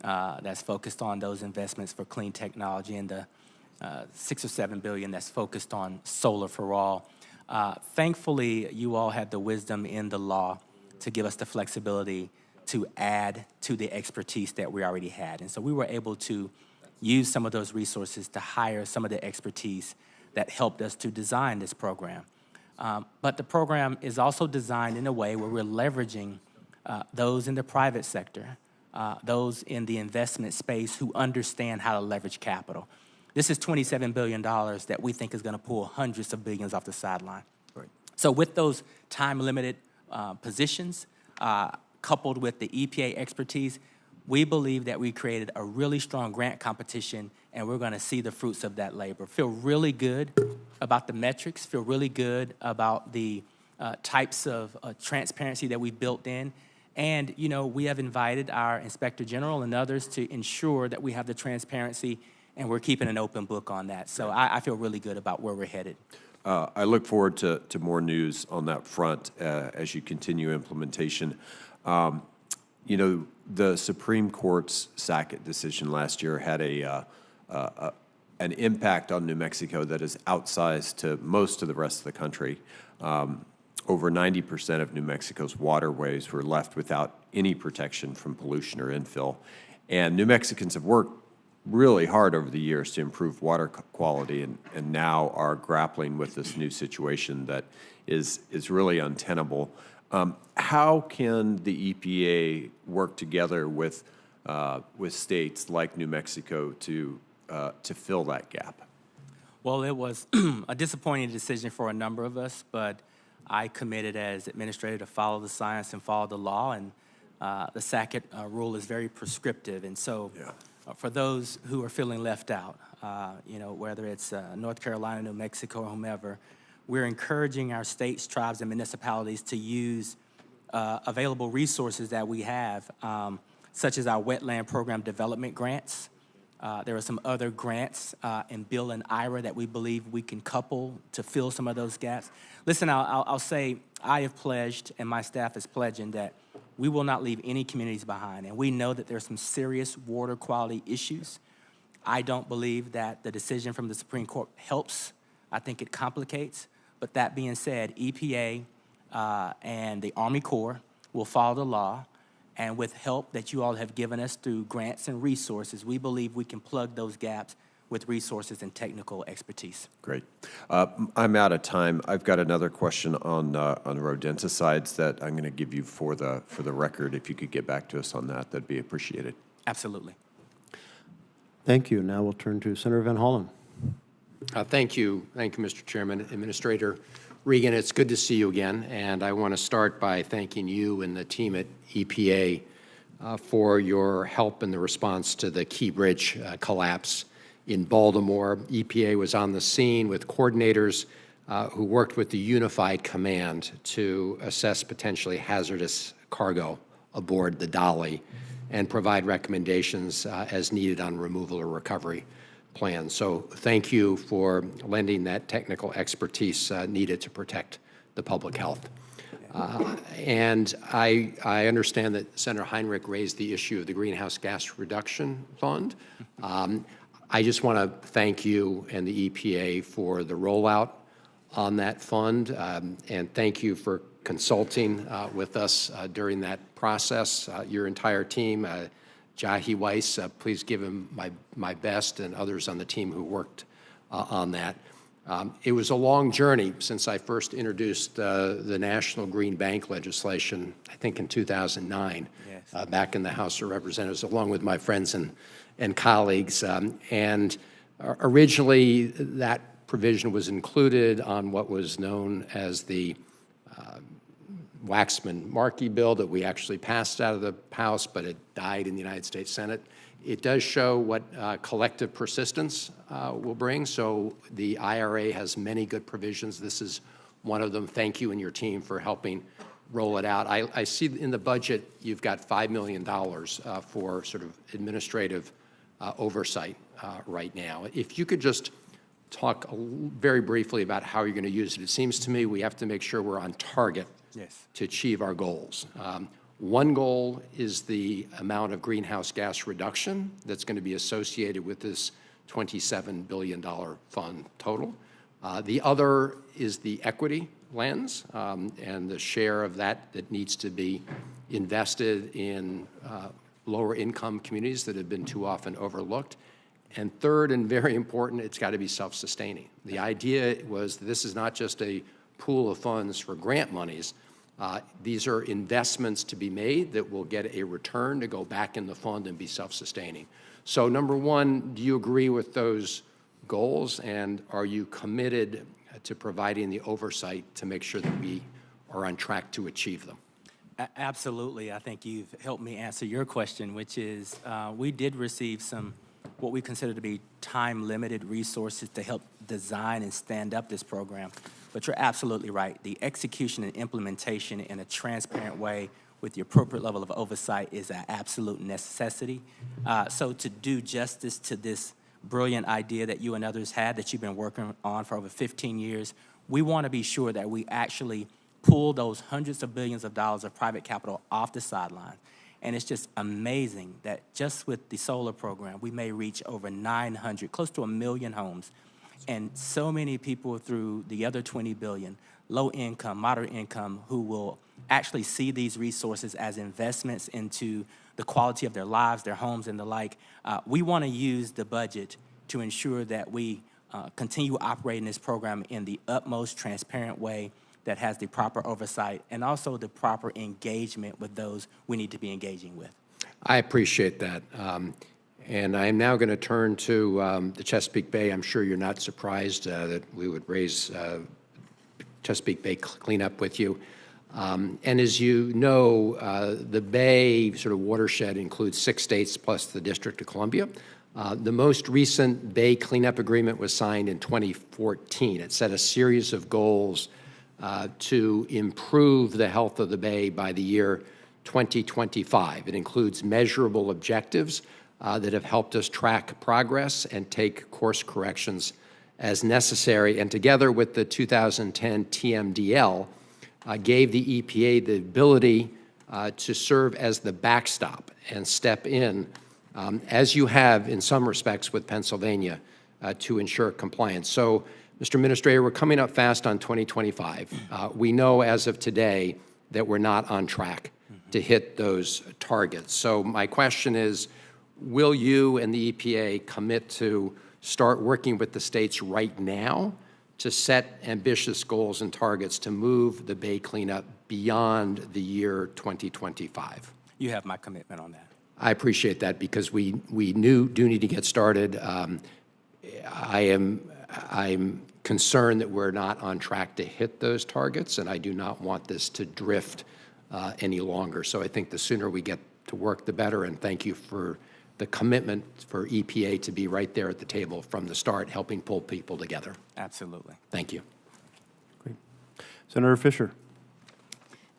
that's focused on those investments for clean technology, and the $6 or $7 billion that's focused on solar for all. Thankfully, you all had the wisdom in the law to give us the flexibility to add to the expertise that we already had. And so we were able to use some of those resources to hire some of the expertise that helped us to design this program. But the program is also designed in a way where we're leveraging those in the private sector, those in the investment space who understand how to leverage capital. This is $27 billion that we think is going to pull hundreds of billions off the sideline. Right. So with those time-limited positions, coupled with the EPA expertise, we believe that we created a really strong grant competition, and we're going to see the fruits of that labor. Feel really good about the metrics, feel really good about the types of transparency that we built in. And, we have invited our Inspector General and others to ensure that we have the transparency, and we're keeping an open book on that. So I feel really good about where we're headed. I look forward to more news on that front as you continue implementation. The Supreme Court's Sackett decision last year had an impact on New Mexico that is outsized to most of the rest of the country. Over 90% of New Mexico's waterways were left without any protection from pollution or infill. And New Mexicans have worked really hard over the years to improve water quality and now are grappling with this new situation that is really untenable. How can the EPA work together with states like New Mexico to fill that gap? Well, it was a disappointing decision for a number of us, but I committed as administrator to follow the science and follow the law, and the Sackett rule is very prescriptive. And so for those who are feeling left out, whether it's North Carolina, New Mexico, or whomever, we're encouraging our states, tribes, and municipalities to use available resources that we have, such as our wetland program development grants. There are some other grants in Bill and IRA that we believe we can couple to fill some of those gaps. Listen, I'll say I have pledged, and my staff is pledging, that we will not leave any communities behind. And we know that there's some serious water quality issues. I don't believe that the decision from the Supreme Court helps. I think it complicates. But that being said, EPA and the Army Corps will follow the law. And with help that you all have given us through grants and resources, we believe we can plug those gaps with resources and technical expertise. Great. I'm out of time. I've got another question on rodenticides that I'm going to give you for the record. If you could get back to us on that, that'd be appreciated. Absolutely. Thank you. Now we'll turn to Senator Van Hollen. Thank you, Mr. Chairman. Administrator Regan, it's good to see you again, and I want to start by thanking you and the team at EPA for your help in the response to the Key Bridge collapse in Baltimore. EPA was on the scene with coordinators who worked with the Unified Command to assess potentially hazardous cargo aboard the Dolly and provide recommendations as needed on removal or recovery plans. So thank you for lending that technical expertise needed to protect the public health. And I understand that Senator Heinrich raised the issue of the Greenhouse Gas Reduction Fund. I just want to thank you and the EPA for the rollout on that fund, and thank you for consulting with us during that process. Your entire team, Jahi Weiss, please give him my best, and others on the team who worked on that. It was a long journey since I first introduced the National Green Bank legislation, I think in 2009, yes. Back in the House of Representatives, along with my friends and colleagues. And originally, that provision was included on what was known as the Waxman-Markey bill that we actually passed out of the House, but it died in the United States Senate. It does show what collective persistence will bring. So the IRA has many good provisions. This is one of them. Thank you and your team for helping roll it out. I see in the budget you've got $5 million for sort of administrative oversight right now. If you could just talk very briefly about how you're going to use it. It seems to me we have to make sure we're on target yes. to achieve our goals. One goal is the amount of greenhouse gas reduction that's going to be associated with this $27 billion fund total. The other is the equity lens and the share of that needs to be invested in lower income communities that have been too often overlooked. And third, and very important, it's got to be self-sustaining. The idea was this is not just a pool of funds for grant monies. These are investments to be made that will get a return to go back in the fund and be self-sustaining. So number one, do you agree with those goals, and are you committed to providing the oversight to make sure that we are on track to achieve them? Absolutely. I think you've helped me answer your question, which is we did receive some what we consider to be time-limited resources to help design and stand up this program. But you're absolutely right. The execution and implementation in a transparent way with the appropriate level of oversight is an absolute necessity. So to do justice to this brilliant idea that you and others had that you've been working on for over 15 years, we want to be sure that we actually pull those hundreds of billions of dollars of private capital off the sidelines. And it's just amazing that just with the solar program, we may reach over 900, close to 1 million homes. And so many people through the other 20 billion, low income, moderate income, who will actually see these resources as investments into the quality of their lives, their homes, and the like. We want to use the budget to ensure that we continue operating this program in the utmost transparent way that has the proper oversight and also the proper engagement with those we need to be engaging with. I appreciate that. And I am now going to turn to the Chesapeake Bay. I'm sure you're not surprised that we would raise Chesapeake Bay cleanup with you. And as you know, the Bay sort of watershed includes 6 states plus the District of Columbia. The most recent Bay cleanup agreement was signed in 2014. It set a series of goals to improve the health of the Bay by the year 2025. It includes measurable objectives that have helped us track progress and take course corrections as necessary. And together with the 2010 TMDL, gave the EPA the ability to serve as the backstop and step in, as you have in some respects with Pennsylvania, to ensure compliance. So, Mr. Administrator, we're coming up fast on 2025. We know as of today that we're not on track to hit those targets. So my question is, will you and the EPA commit to start working with the states right now to set ambitious goals and targets to move the Bay cleanup beyond the year 2025? You have my commitment on that. I appreciate that because we do need to get started. I'm concerned that we're not on track to hit those targets, and I do not want this to drift any longer. So I think the sooner we get to work, the better, and thank you for the commitment for EPA to be right there at the table from the start, helping pull people together. Absolutely. Thank you. Great. Senator Fisher.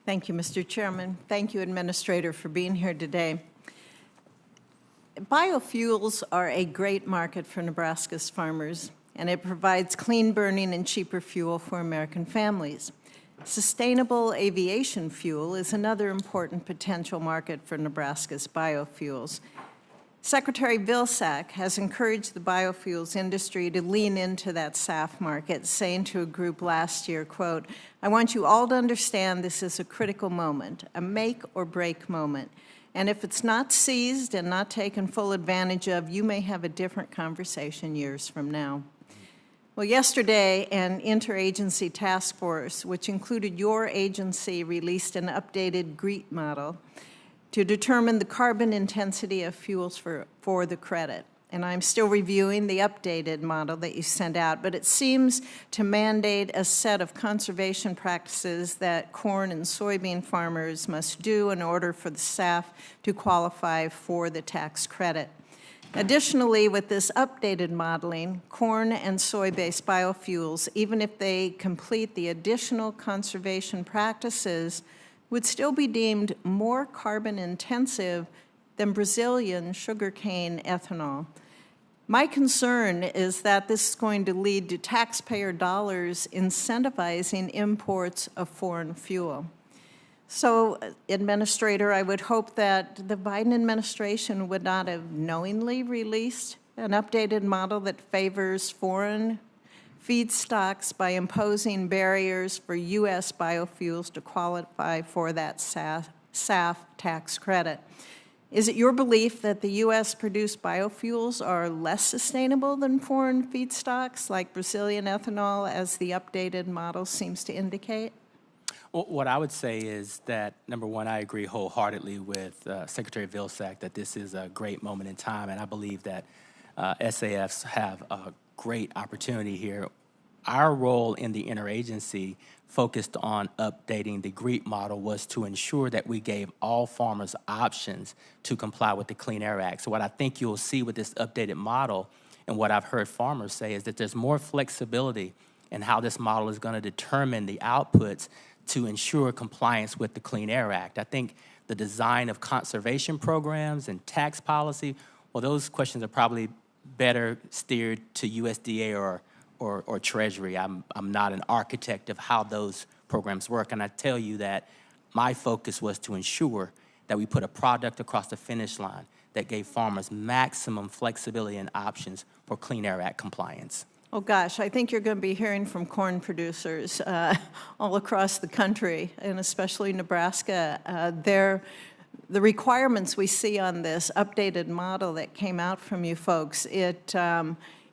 Thank you, Mr. Chairman. Thank you, Administrator, for being here today. Biofuels are a great market for Nebraska's farmers, and it provides clean burning and cheaper fuel for American families. Sustainable aviation fuel is another important potential market for Nebraska's biofuels. Secretary Vilsack has encouraged the biofuels industry to lean into that SAF market, saying to a group last year, quote, "I want you all to understand this is a critical moment, a make or break moment. And if it's not seized and not taken full advantage of, you may have a different conversation years from now." Well, yesterday, an interagency task force, which included your agency, released an updated GREET model to determine the carbon intensity of fuels for the credit. And I'm still reviewing the updated model that you sent out, but it seems to mandate a set of conservation practices that corn and soybean farmers must do in order for the SAF to qualify for the tax credit. Additionally, with this updated modeling, corn and soy-based biofuels, even if they complete the additional conservation practices, would still be deemed more carbon intensive than Brazilian sugarcane ethanol. My concern is that this is going to lead to taxpayer dollars incentivizing imports of foreign fuel. So, Administrator, I would hope that the Biden administration would not have knowingly released an updated model that favors foreign feedstocks by imposing barriers for U.S. biofuels to qualify for that SAF tax credit. Is it your belief that the U.S.-produced biofuels are less sustainable than foreign feedstocks like Brazilian ethanol, as the updated model seems to indicate? Well, what I would say is that, number one, I agree wholeheartedly with Secretary Vilsack that this is a great moment in time, and I believe that SAFs have a great opportunity here. Our role in the interagency focused on updating the GREET model was to ensure that we gave all farmers options to comply with the Clean Air Act. So what I think you'll see with this updated model, and what I've heard farmers say, is that there's more flexibility in how this model is going to determine the outputs to ensure compliance with the Clean Air Act. I think the design of conservation programs and tax policy, well, those questions are probably better steered to USDA or Treasury. I'm not an architect of how those programs work, and I tell you that my focus was to ensure that we put a product across the finish line that gave farmers maximum flexibility and options for Clean Air Act compliance. Oh gosh, I think you're going to be hearing from corn producers all across the country, and especially Nebraska. The requirements we see on this updated model that came out from you folks, it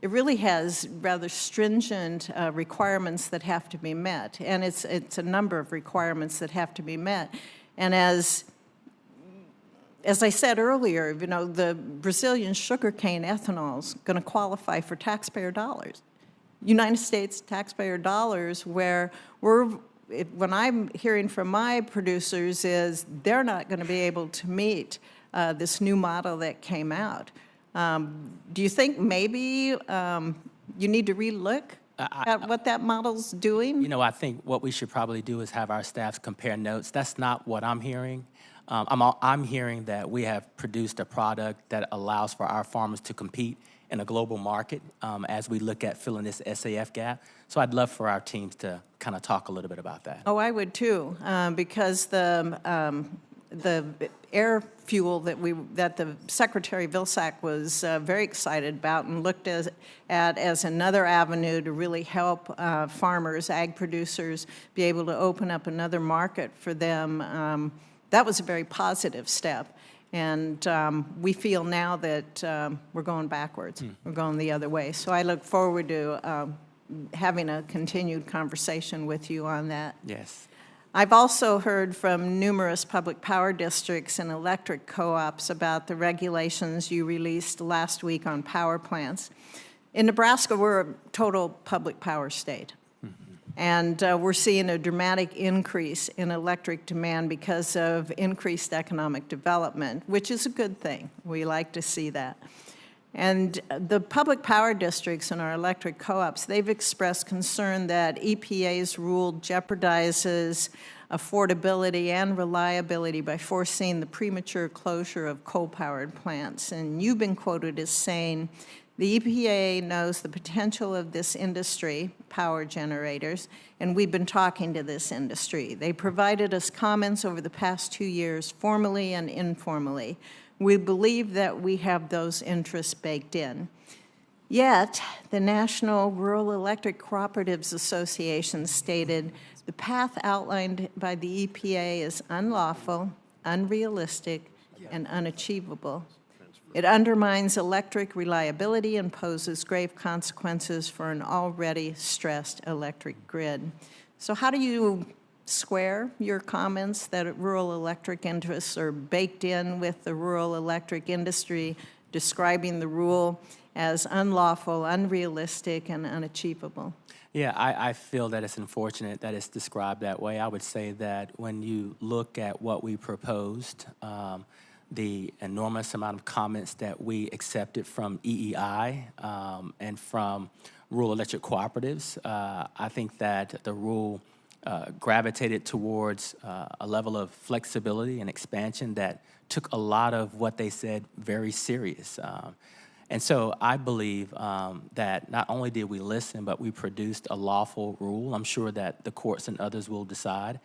really has rather stringent requirements that have to be met, and it's a number of requirements that have to be met. And as I said earlier, you know, the Brazilian sugarcane ethanol is going to qualify for taxpayer dollars. United States taxpayer dollars, where when I'm hearing from my producers is they're not going to be able to meet this new model that came out. Do you think maybe you need to relook at what that model's doing? You know, I think what we should probably do is have our staffs compare notes. That's not what I'm hearing. I'm hearing that we have produced a product that allows for our farmers to compete in a global market as we look at filling this SAF gap. So I'd love for our teams to kind of talk a little bit about that. Oh, I would too, because the air fuel that the Secretary Vilsack was very excited about and looked at as another avenue to really help farmers, ag producers, be able to open up another market for them. That was a very positive step. And we feel now that we're going backwards. We're going the other way. So I look forward to having a continued conversation with you on that. Yes. I've also heard from numerous public power districts and electric co-ops about the regulations you released last week on power plants. In Nebraska, we're a total public power state. And we're seeing a dramatic increase in electric demand because of increased economic development, which is a good thing. We like to see that. And the public power districts and our electric co-ops, they've expressed concern that EPA's rule jeopardizes affordability and reliability by foreseeing the premature closure of coal-powered plants. And you've been quoted as saying, the EPA knows the potential of this industry, power generators, and we've been talking to this industry. They provided us comments over the past 2 years, formally and informally. We believe that we have those interests baked in. Yet, the National Rural Electric Cooperatives Association stated, the path outlined by the EPA is unlawful, unrealistic, and unachievable. It undermines electric reliability and poses grave consequences for an already stressed electric grid. So how do you square your comments that rural electric interests are baked in with the rural electric industry describing the rule as unlawful, unrealistic, and unachievable? Yeah, I feel that it's unfortunate that it's described that way. I would say that when you look at what we proposed, the enormous amount of comments that we accepted from EEI and from rural electric cooperatives, I think that the rule gravitated towards a level of flexibility and expansion that took a lot of what they said very serious. And so I believe that not only did we listen, but we produced a lawful rule. I'm sure that the courts and others will decide.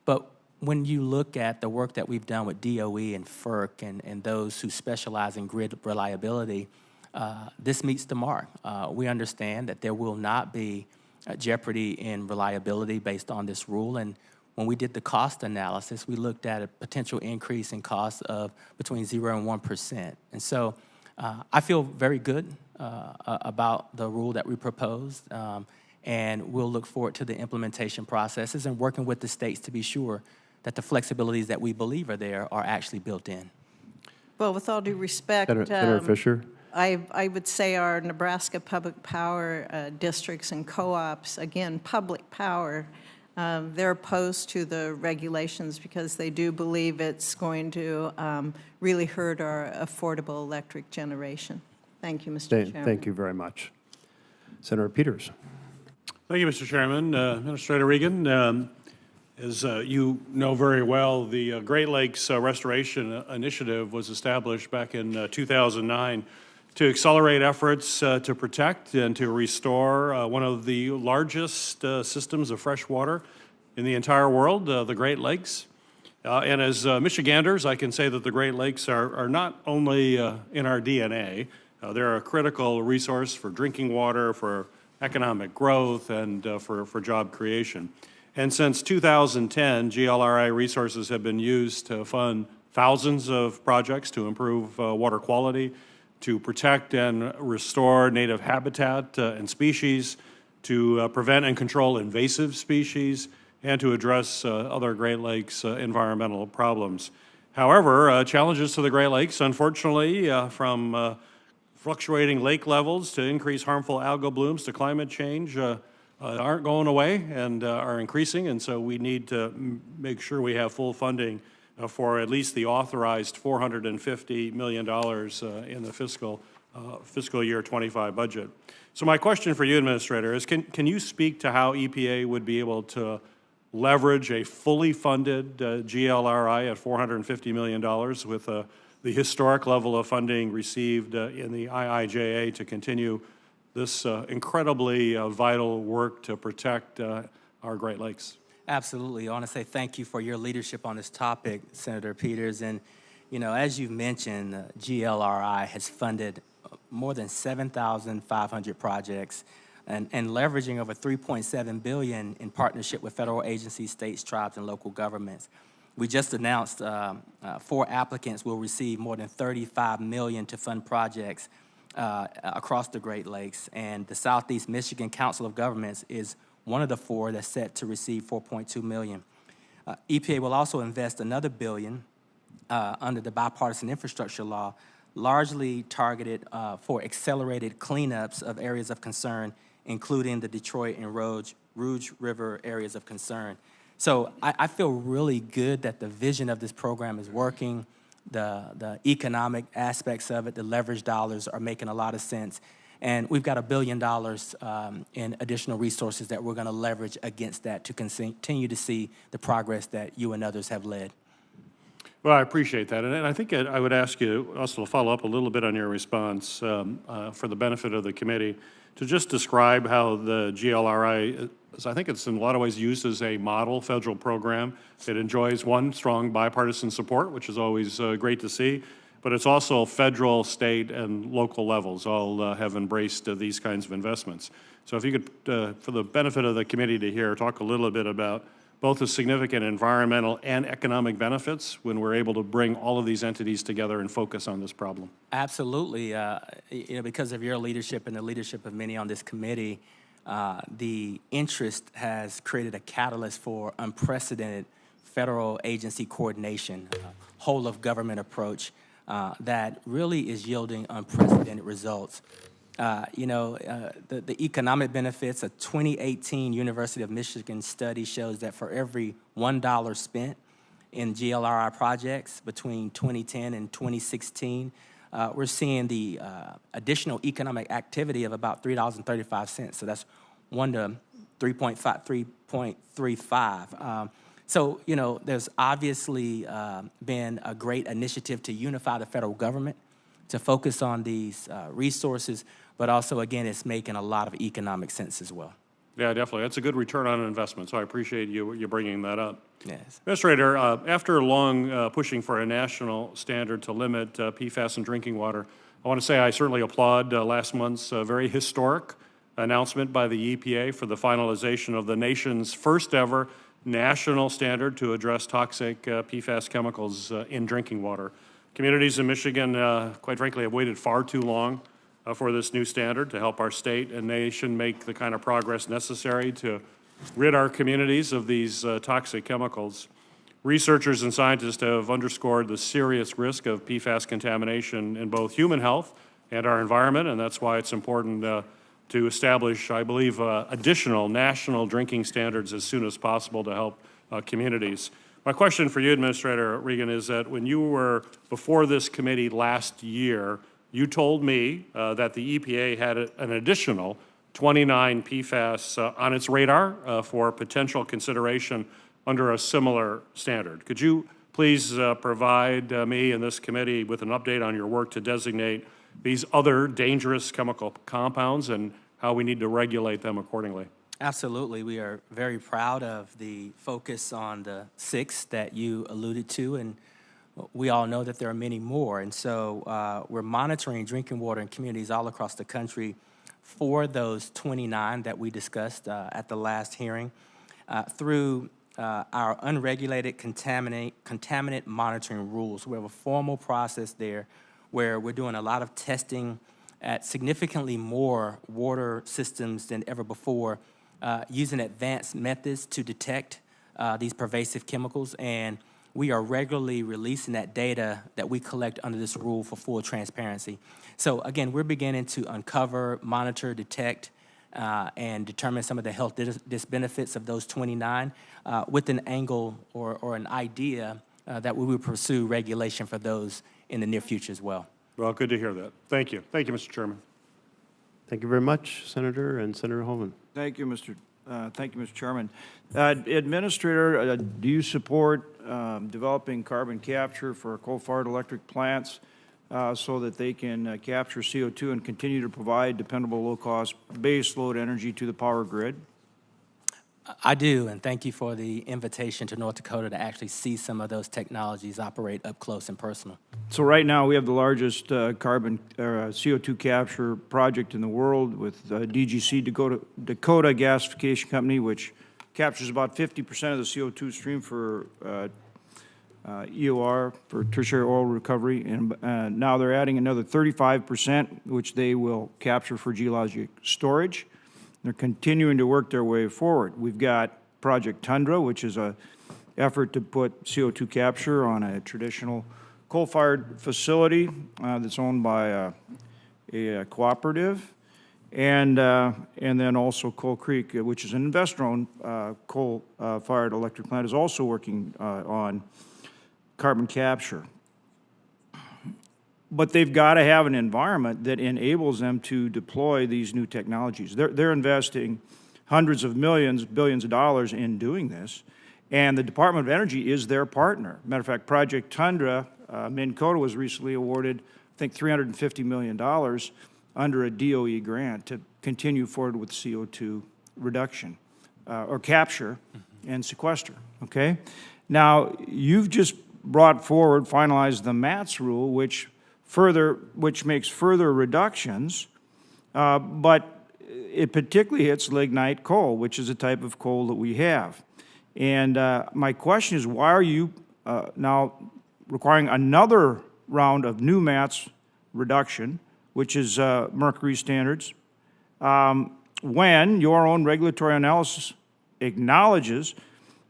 But when you look at the work that we've done with DOE and FERC and those who specialize in grid reliability, this meets the mark. We understand that there will not be jeopardy in reliability based on this rule. And when we did the cost analysis, we looked at a potential increase in cost of between 0 and 1%. And so I feel very good about the rule that we proposed, and we'll look forward to the implementation processes and working with the states to be sure that the flexibilities that we believe are there are actually built in. Well, with all due respect, Senator Fisher? I would say our Nebraska public power districts and co-ops, again, public power, they're opposed to the regulations because they do believe it's going to really hurt our affordable electric generation. Thank you, Mr. Chairman. Thank you very much. Senator Peters. Thank you, Mr. Chairman. Administrator Regan, as you know very well, the Great Lakes Restoration Initiative was established back in 2009 to accelerate efforts to protect and to restore one of the largest systems of fresh water in the entire world, the Great Lakes. And as Michiganders, I can say that the Great Lakes are not only in our DNA, they're a critical resource for drinking water, for economic growth, and for job creation. And since 2010, GLRI resources have been used to fund thousands of projects to improve water quality, to protect and restore native habitat and species, to prevent and control invasive species, and to address other Great Lakes environmental problems. However, challenges to the Great Lakes, unfortunately, from fluctuating lake levels to increased harmful algal blooms to climate change, aren't going away and are increasing, and so we need to make sure we have full funding for at least the authorized $450 million in the fiscal year 25 budget. So my question for you, Administrator, is can you speak to how EPA would be able to leverage a fully funded GLRI at $450 million with the historic level of funding received in the IIJA to continue this incredibly vital work to protect our Great Lakes? Absolutely. I want to say thank you for your leadership on this topic, Senator Peters. And, you know, as you've mentioned, GLRI has funded more than 7,500 projects and leveraging over $3.7 billion in partnership with federal agencies, states, tribes, and local governments. We just announced 4 applicants will receive more than $35 million to fund projects across the Great Lakes, and the Southeast Michigan Council of Governments is one of the 4 that's set to receive $4.2 million. EPA will also invest another $1 billion under the bipartisan infrastructure law, largely targeted for accelerated cleanups of areas of concern, including the Detroit and Rouge River areas of concern. So I feel really good that the vision of this program is working. the economic aspects of it, the leverage dollars are making a lot of sense. And we've got $1 billion in additional resources that we're going to leverage against that to continue to see the progress that you and others have led. Well, I appreciate that. And I think I would ask you also to follow up a little bit on your response for the benefit of the committee to just describe how the GLRI is, I think it's in a lot of ways used as a model federal program. It enjoys, one, strong bipartisan support, which is always great to see, but it's also federal, state, and local levels all have embraced these kinds of investments. So if you could, for the benefit of the committee to hear, talk a little bit about both the significant environmental and economic benefits when we're able to bring all of these entities together and focus on this problem. Absolutely. Because of your leadership and the leadership of many on this committee, the interest has created a catalyst for unprecedented federal agency coordination, whole of government approach that really is yielding unprecedented results. The economic benefits, a 2018 University of Michigan study shows that for every $1 spent in GLRI projects between 2010 and 2016, we're seeing the additional economic activity of about $3.35. So that's 1 to 3.35. So, there's obviously been a great initiative to unify the federal government, to focus on these resources, but also, again, it's making a lot of economic sense as well. Yeah, definitely. That's a good return on investment, so I appreciate you bringing that up. Yes. Administrator, after long pushing for a national standard to limit PFAS in drinking water, I want to say I certainly applaud last month's very historic announcement by the EPA for the finalization of the nation's first ever national standard to address toxic PFAS chemicals in drinking water. Communities in Michigan, quite frankly, have waited far too long for this new standard to help our state and nation make the kind of progress necessary to rid our communities of these toxic chemicals. Researchers and scientists have underscored the serious risk of PFAS contamination in both human health and our environment, and that's why it's important to establish, I believe, additional national drinking standards as soon as possible to help communities. My question for you, Administrator Regan, is that when you were before this committee last year, you told me that the EPA had an additional 29 PFAS on its radar for potential consideration under a similar standard. Could you please provide me and this committee with an update on your work to designate these other dangerous chemical compounds and how we need to regulate them accordingly? Absolutely. We are very proud of the focus on the 6 that you alluded to, and we all know that there are many more. And so we're monitoring drinking water in communities all across the country for those 29 that we discussed at the last hearing through our unregulated contaminant monitoring rules. We have a formal process there where we're doing a lot of testing at significantly more water systems than ever before, using advanced methods to detect these pervasive chemicals. And we are regularly releasing that data that we collect under this rule for full transparency. So again, we're beginning to uncover, monitor, detect, and determine some of the health disbenefits of those 29 with an angle or an idea that we will pursue regulation for those in the near future as well. Well, good to hear that. Thank you. Thank you, Mr. Chairman. Thank you very much, Senator and Senator Holman. Thank you, Mr. Chairman. Administrator, do you support developing carbon capture for coal-fired electric plants so that they can capture CO2 and continue to provide dependable, low-cost baseload energy to the power grid? I do, and thank you for the invitation to North Dakota to actually see some of those technologies operate up close and personal. So right now, we have the largest CO2 capture project in the world with DGC, Dakota Gasification Company, which captures about 50% of the CO2 stream for EOR, for tertiary oil recovery, and now they're adding another 35%, which they will capture for geologic storage. They're continuing to work their way forward. We've got Project Tundra, which is an effort to put CO2 capture on a traditional coal-fired facility that's owned by a cooperative, and then also Coal Creek, which is an investor-owned coal-fired electric plant, is also working on carbon capture. but they've got to have an environment that enables them to deploy these new technologies. They're investing hundreds of millions, billions of dollars in doing this, and the Department of Energy is their partner. Matter of fact, Project Tundra, Minn-Kota was recently awarded, I think, $350 million under a DOE grant to continue forward with CO2 reduction or capture and sequester, okay? Now, you've just brought forward, finalized the MATS rule, which makes further reductions, but it particularly hits lignite coal, which is a type of coal that we have. And my question is, why are you now requiring another round of new MATS reduction, which is mercury standards, when your own regulatory analysis acknowledges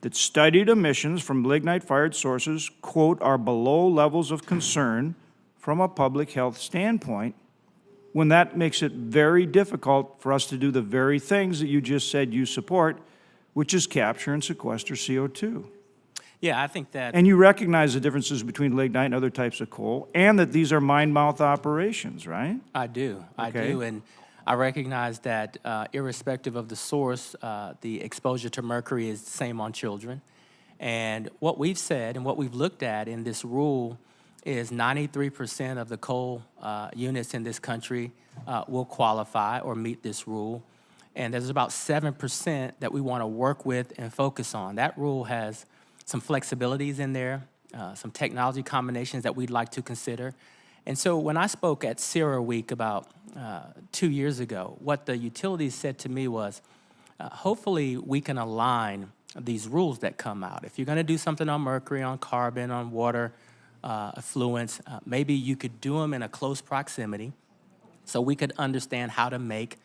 that studied emissions from lignite-fired sources, quote, are below levels of concern from a public health standpoint, when that makes it very difficult for us to do the very things that you just said you support, which is capture and sequester CO2. Yeah, I think that... And you recognize the differences between lignite and other types of coal, and that these are mine-mouth operations, right? I do. I Okay. do. And I recognize that irrespective of the source, the exposure to mercury is the same on children. And what we've said and what we've looked at in this rule is 93% of the coal units in this country will qualify or meet this rule. And there's about 7% that we want to work with and focus on. That rule has some flexibilities in there, some technology combinations that we'd like to consider. And so when I spoke at CERA Week about 2 years ago, what the utilities said to me was, hopefully we can align these rules that come out. If you're going to do something on mercury, on carbon, on water effluents, maybe you could do them in a close proximity so we could understand how to make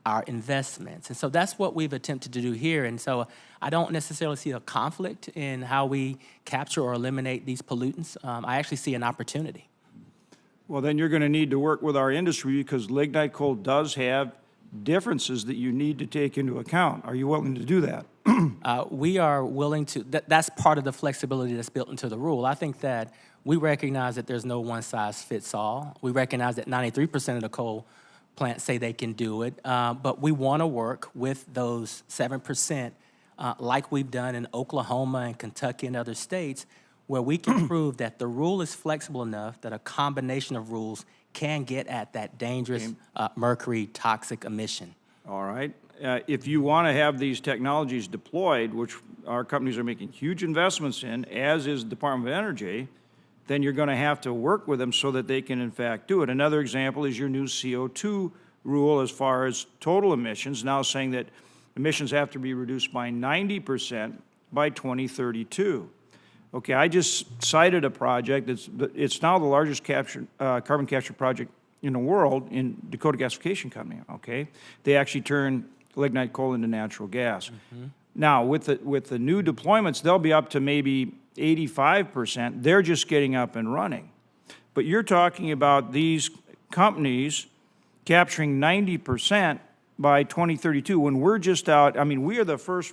our investments. And so that's what we've attempted to do here. And so I don't necessarily see a conflict in how we capture or eliminate these pollutants. I actually see an opportunity. Well, then you're going to need to work with our industry because lignite coal does have differences that you need to take into account. Are you willing to do that? We are willing to, that's part of the flexibility that's built into the rule. I think that we recognize that there's no one-size-fits-all. We recognize that 93% of the coal plants say they can do it, but we want to work with those 7%, like we've done in Oklahoma and Kentucky and other states, where we can prove that the rule is flexible enough that a combination of rules can get at that dangerous mercury toxic emission. All right. If you want to have these technologies deployed, which our companies are making huge investments in, as is the Department of Energy, then you're going to have to work with them so that they can, in fact, do it. Another example is your new CO2 rule as far as total emissions, now saying that emissions have to be reduced by 90% by 2032. Okay, I just cited a project. It's now the largest carbon capture project in the world in Dakota Gasification Company, okay? They actually turn lignite coal into natural gas. Now, with the new deployments, they'll be up to maybe 85%. They're just getting up and running. But you're talking about these companies capturing 90% by 2032 when we're just out. I mean, we are the first,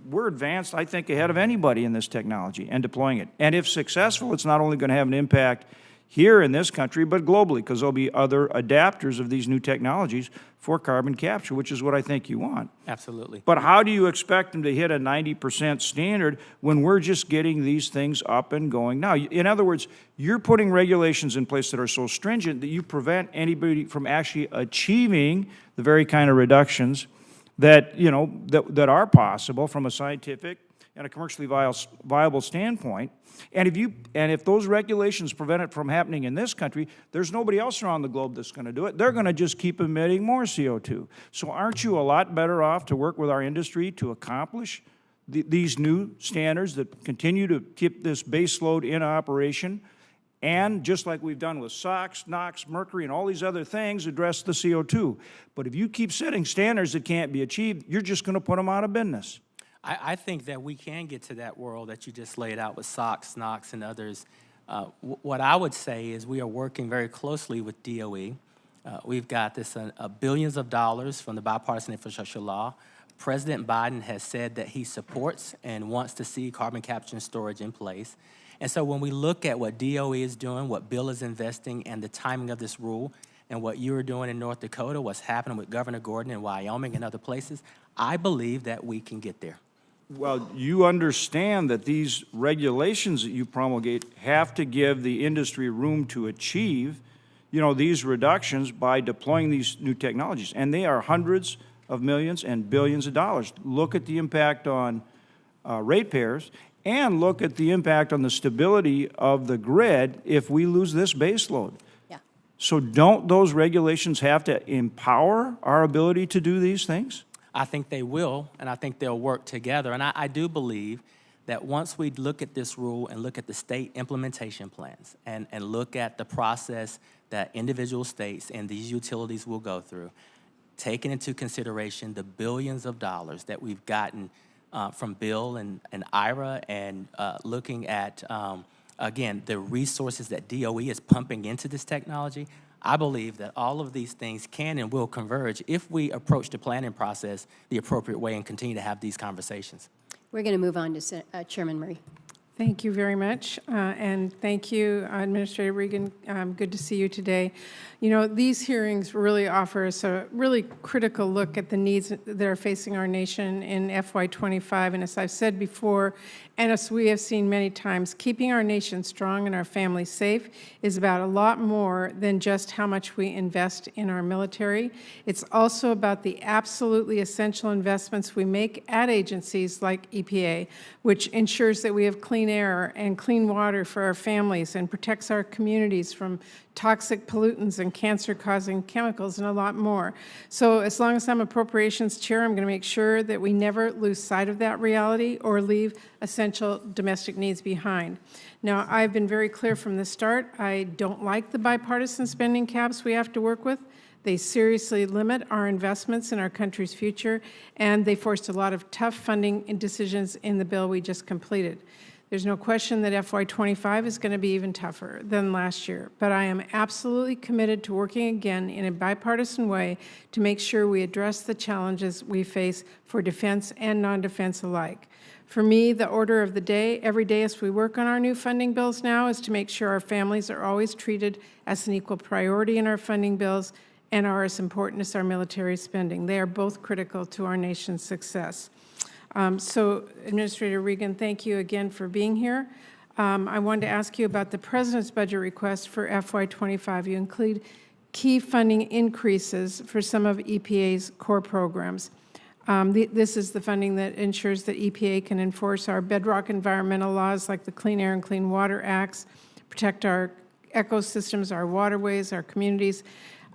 we're advanced, I think, ahead of anybody in this technology and deploying it. And if successful, it's not only going to have an impact here in this country, but globally, because there'll be other adapters of these new technologies for carbon capture, which is what I think you want. Absolutely. But how do you expect them to hit a 90% standard when we're just getting these things up and going now? In other words, you're putting regulations in place that are so stringent that you prevent anybody from actually achieving the very kind of reductions that, you know, that are possible from a scientific and a commercially viable standpoint. And if those regulations prevent it from happening in this country, there's nobody else around the globe that's going to do it. They're going to just keep emitting more CO2. So aren't you a lot better off to work with our industry to accomplish these new standards that continue to keep this base load in operation, and just like we've done with SOx, NOx, mercury, and all these other things, address the CO2. But if you keep setting standards that can't be achieved, you're just going to put them out of business. I think that we can get to that world that you just laid out with SOx, NOx, and others. What I would say is we are working very closely with DOE. We've got this billions of dollars from the Bipartisan Infrastructure Law. President Biden has said that he supports and wants to see carbon capture and storage in place. And so when we look at what DOE is doing, what Bill is investing, and the timing of this rule, and what you're doing in North Dakota, what's happening with Governor Gordon in Wyoming and other places, I believe that we can get there. Well, you understand that these regulations that you promulgate have to give the industry room to achieve, these reductions by deploying these new technologies. And they are hundreds of millions and billions of dollars. Look at the impact on ratepayers, and look at the impact on the stability of the grid if we lose this baseload. Yeah. So don't those regulations have to empower our ability to do these things? I think they will, and I think they'll work together. And I do believe that once we look at this rule and look at the state implementation plans and look at the process that individual states and these utilities will go through, taking into consideration the billions of dollars that we've gotten from Bill and IRA, and looking at, again, the resources that DOE is pumping into this technology, I believe that all of these things can and will converge if we approach the planning process the appropriate way and continue to have these conversations. We're going to move on to Chairman Murray. Thank you very much, and thank you, Administrator Regan. Good to see you today. These hearings really offer us a really critical look at the needs that are facing our nation in FY25, and as I've said before, and as we have seen many times, keeping our nation strong and our families safe is about a lot more than just how much we invest in our military. It's also about the absolutely essential investments we make at agencies like EPA, which ensures that we have clean air and clean water for our families and protects our communities from toxic pollutants and cancer-causing chemicals and a lot more. So as long as I'm Appropriations Chair, I'm going to make sure that we never lose sight of that reality or leave essential domestic needs behind. Now, I've been very clear from the start, I don't like the bipartisan spending caps we have to work with. They seriously limit our investments in our country's future, and they forced a lot of tough funding decisions in the bill we just completed. There's no question that FY25 is going to be even tougher than last year, but I am absolutely committed to working again in a bipartisan way to make sure we address the challenges we face for defense and non-defense alike. For me, the order of the day, every day as we work on our new funding bills now, is to make sure our families are always treated as an equal priority in our funding bills and are as important as our military spending. They are both critical to our nation's success. So, Administrator Regan, thank you again for being here. I wanted to ask you about the President's budget request for FY25. You include key funding increases for some of EPA's core programs. This is the funding that ensures that EPA can enforce our bedrock environmental laws like the Clean Air and Clean Water Acts, protect our ecosystems, our waterways, our communities.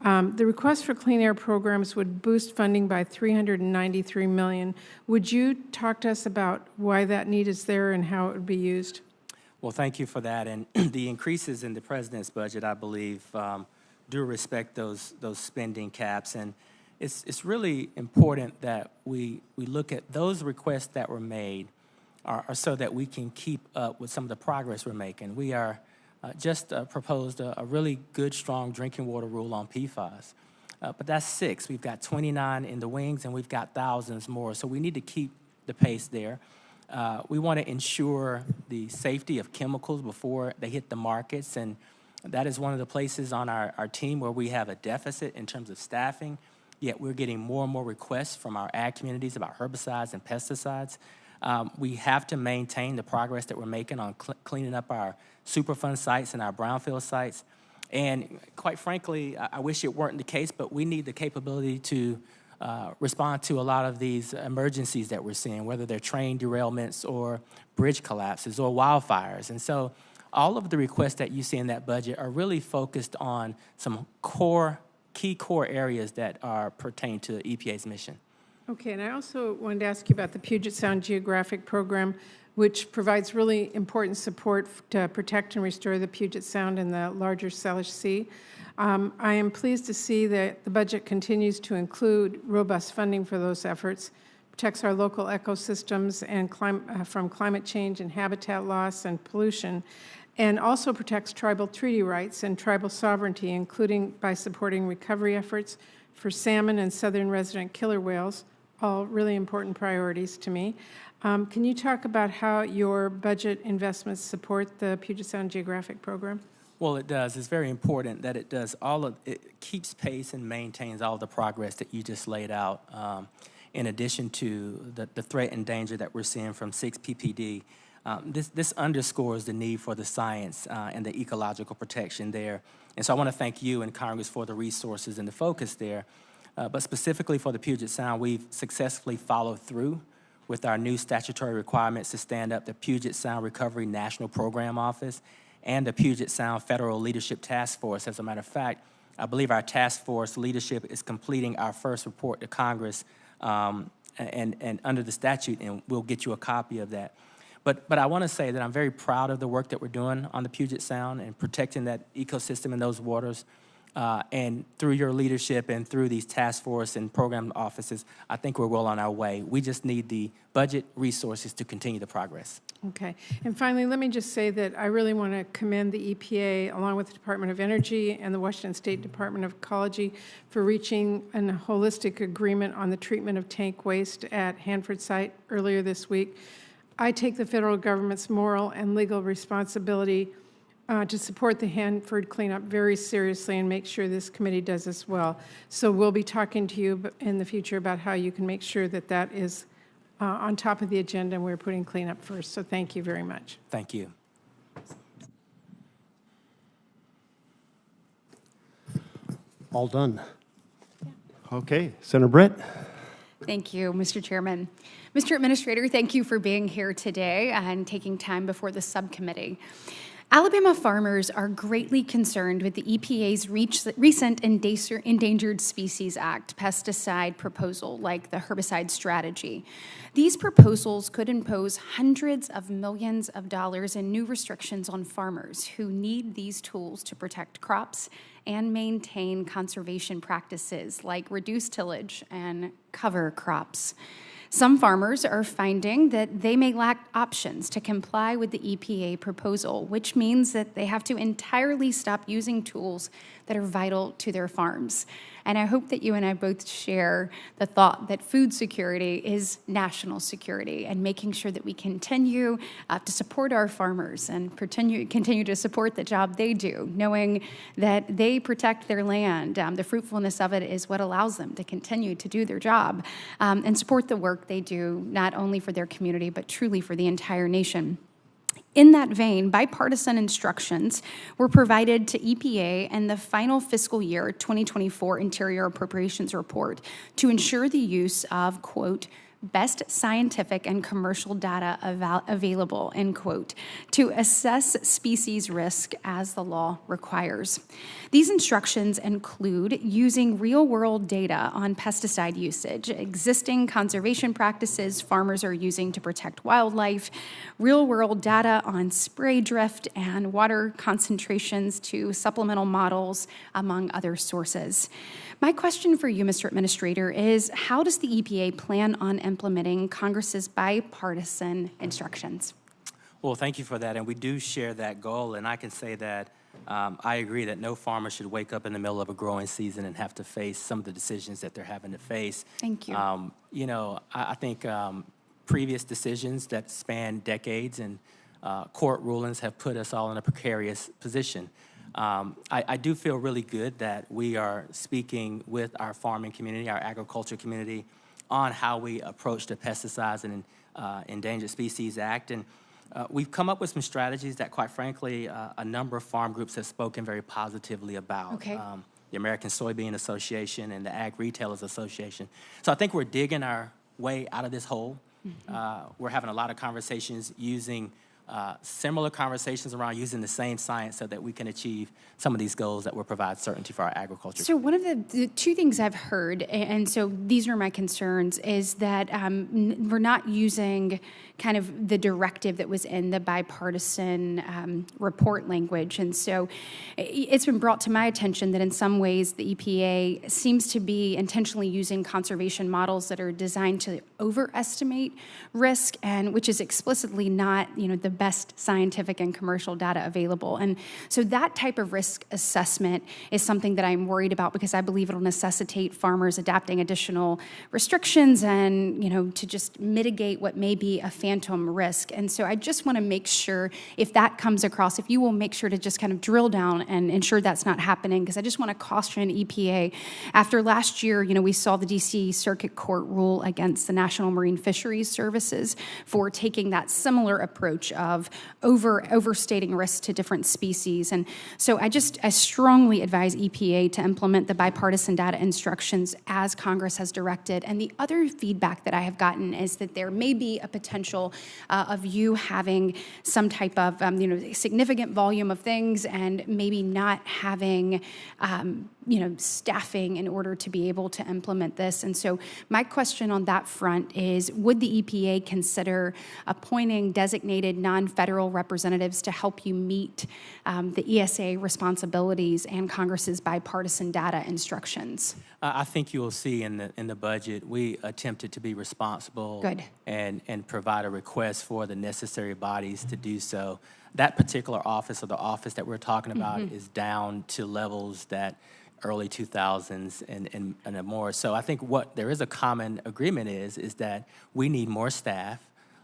The request for clean air programs would boost funding by $393 million. Would you talk to us about why that need is there and how it would be used? Well, thank you for that. And the increases in the President's budget, I believe, do respect those spending caps. And it's really important that we look at those requests that were made are so that we can keep up with some of the progress we're making. We are just proposed a really good, strong drinking water rule on PFAS. But that's 6. We've got 29 in the wings, and we've got thousands more. So we need to keep the pace there. We want to ensure the safety of chemicals before they hit the markets, and that is one of the places on our team where we have a deficit in terms of staffing, yet we're getting more and more requests from our ag communities about herbicides and pesticides. We have to maintain the progress that we're making on cleaning up our Superfund sites and our brownfield sites. And quite frankly, I wish it weren't the case, but we need the capability to respond to a lot of these emergencies that we're seeing, whether they're train derailments or bridge collapses or wildfires. And so all of the requests that you see in that budget are really focused on some key core areas that are pertain to EPA's mission. Okay, and I also wanted to ask you about the Puget Sound Geographic Program, which provides really important support to protect and restore the Puget Sound and the larger Salish Sea. I am pleased to see that the budget continues to include robust funding for those efforts, protects our local ecosystems and from climate change and habitat loss and pollution, and also protects tribal treaty rights and tribal sovereignty, including by supporting recovery efforts for salmon and southern resident killer whales, all really important priorities to me. Can you talk about how your budget investments support the Puget Sound Geographic Program? Well, it does. It's very important that it does it keeps pace and maintains all the progress that you just laid out. In addition to the threat and danger that we're seeing from 6 PPD, this underscores the need for the science and the ecological protection there. And so I want to thank you and Congress for the resources and the focus there. But specifically for the Puget Sound, we've successfully followed through with our new statutory requirements to stand up the Puget Sound Recovery National Program Office and the Puget Sound Federal Leadership Task Force. As a matter of fact, I believe our task force leadership is completing our first report to Congress and under the statute, and we'll get you a copy of that. But I want to say that I'm very proud of the work that we're doing on the Puget Sound and protecting that ecosystem in those waters. And through your leadership and through these task force and program offices, I think we're well on our way. We just need the budget resources to continue the progress. Okay. And finally, let me just say that I really want to commend the EPA, along with the Department of Energy and the Washington State Department of Ecology, for reaching a holistic agreement on the treatment of tank waste at Hanford site earlier this week. I take the federal government's moral and legal responsibility to support the Hanford cleanup very seriously and make sure this committee does as well. So we'll be talking to you in the future about how you can make sure that that is on top of the agenda and we're putting cleanup first. So thank you very much. Thank you. All done. Okay, Senator Britt. Thank you, Mr. Chairman. Mr. Administrator, thank you for being here today and taking time before the subcommittee. Alabama farmers are greatly concerned with the EPA's recent Endangered Species Act pesticide proposal, like the herbicide strategy. These proposals could impose hundreds of millions of dollars in new restrictions on farmers who need these tools to protect crops and maintain conservation practices like reduced tillage and cover crops. Some farmers are finding that they may lack options to comply with the EPA proposal, which means that they have to entirely stop using tools that are vital to their farms. And I hope that you and I both share the thought that food security is national security, and making sure that we continue to support our farmers and continue to support the job they do, knowing that they protect their land. The fruitfulness of it is what allows them to continue to do their job and support the work they do, not only for their community, but truly for the entire nation. In that vein, bipartisan instructions were provided to EPA in the final fiscal year 2024 Interior Appropriations Report to ensure the use of, quote, best scientific and commercial data available, end quote, to assess species risk as the law requires. These instructions include using real-world data on pesticide usage, existing conservation practices farmers are using to protect wildlife, real-world data on spray drift and water concentrations to supplemental models, among other sources. My question for you, Mr. Administrator, is how does the EPA plan on implementing Congress's bipartisan instructions? Well, thank you for that, and we do share that goal, and I can say that I agree that no farmer should wake up in the middle of a growing season and have to face some of the decisions that they're having to face. Thank you. You know, I think previous decisions that span decades and court rulings have put us all in a precarious position. I do feel really good that we are speaking with our farming community, our agriculture community, on how we approach the Pesticides and Endangered Species Act. And we've come up with some strategies that, quite frankly, a number of farm groups have spoken very positively about. Okay. The American Soybean Association and the Ag Retailers Association. So I think we're digging our way out of this hole. Mm-hmm. We're having a lot of conversations using similar conversations around using the same science so that we can achieve some of these goals that will provide certainty for our agriculture. So one of the two things I've heard, and so these are my concerns, is that we're not using kind of the directive that was in the bipartisan report language. And so it's been brought to my attention that in some ways the EPA seems to be intentionally using conservation models that are designed to overestimate risk, and which is explicitly not, you know, the best scientific and commercial data available. And so that type of risk assessment is something that I'm worried about, because I believe it'll necessitate farmers adapting additional restrictions and, to just mitigate what may be a phantom risk. And so I just want to make sure, if that comes across, if you will make sure to just kind of drill down and ensure that's not happening, because I just want to caution EPA. After last year, we saw the D.C. Circuit Court rule against the National Marine Fisheries Services for taking that similar approach of overstating risks to different species. And so I strongly advise EPA to implement the bipartisan data instructions as Congress has directed. And the other feedback that I have gotten is that there may be a potential of you having some type of significant volume of things and maybe not having staffing in order to be able to implement this. And so my question on that front is, would the EPA consider appointing designated non-federal representatives to help you meet the ESA responsibilities and Congress's bipartisan data instructions? I think you will see in the budget, we attempted to be responsible. Good. And provide a request for the necessary bodies to do so. That particular office, or the office that we're talking about, is down to levels that early 2000s and more. So I think what there is a common agreement is that we need more staff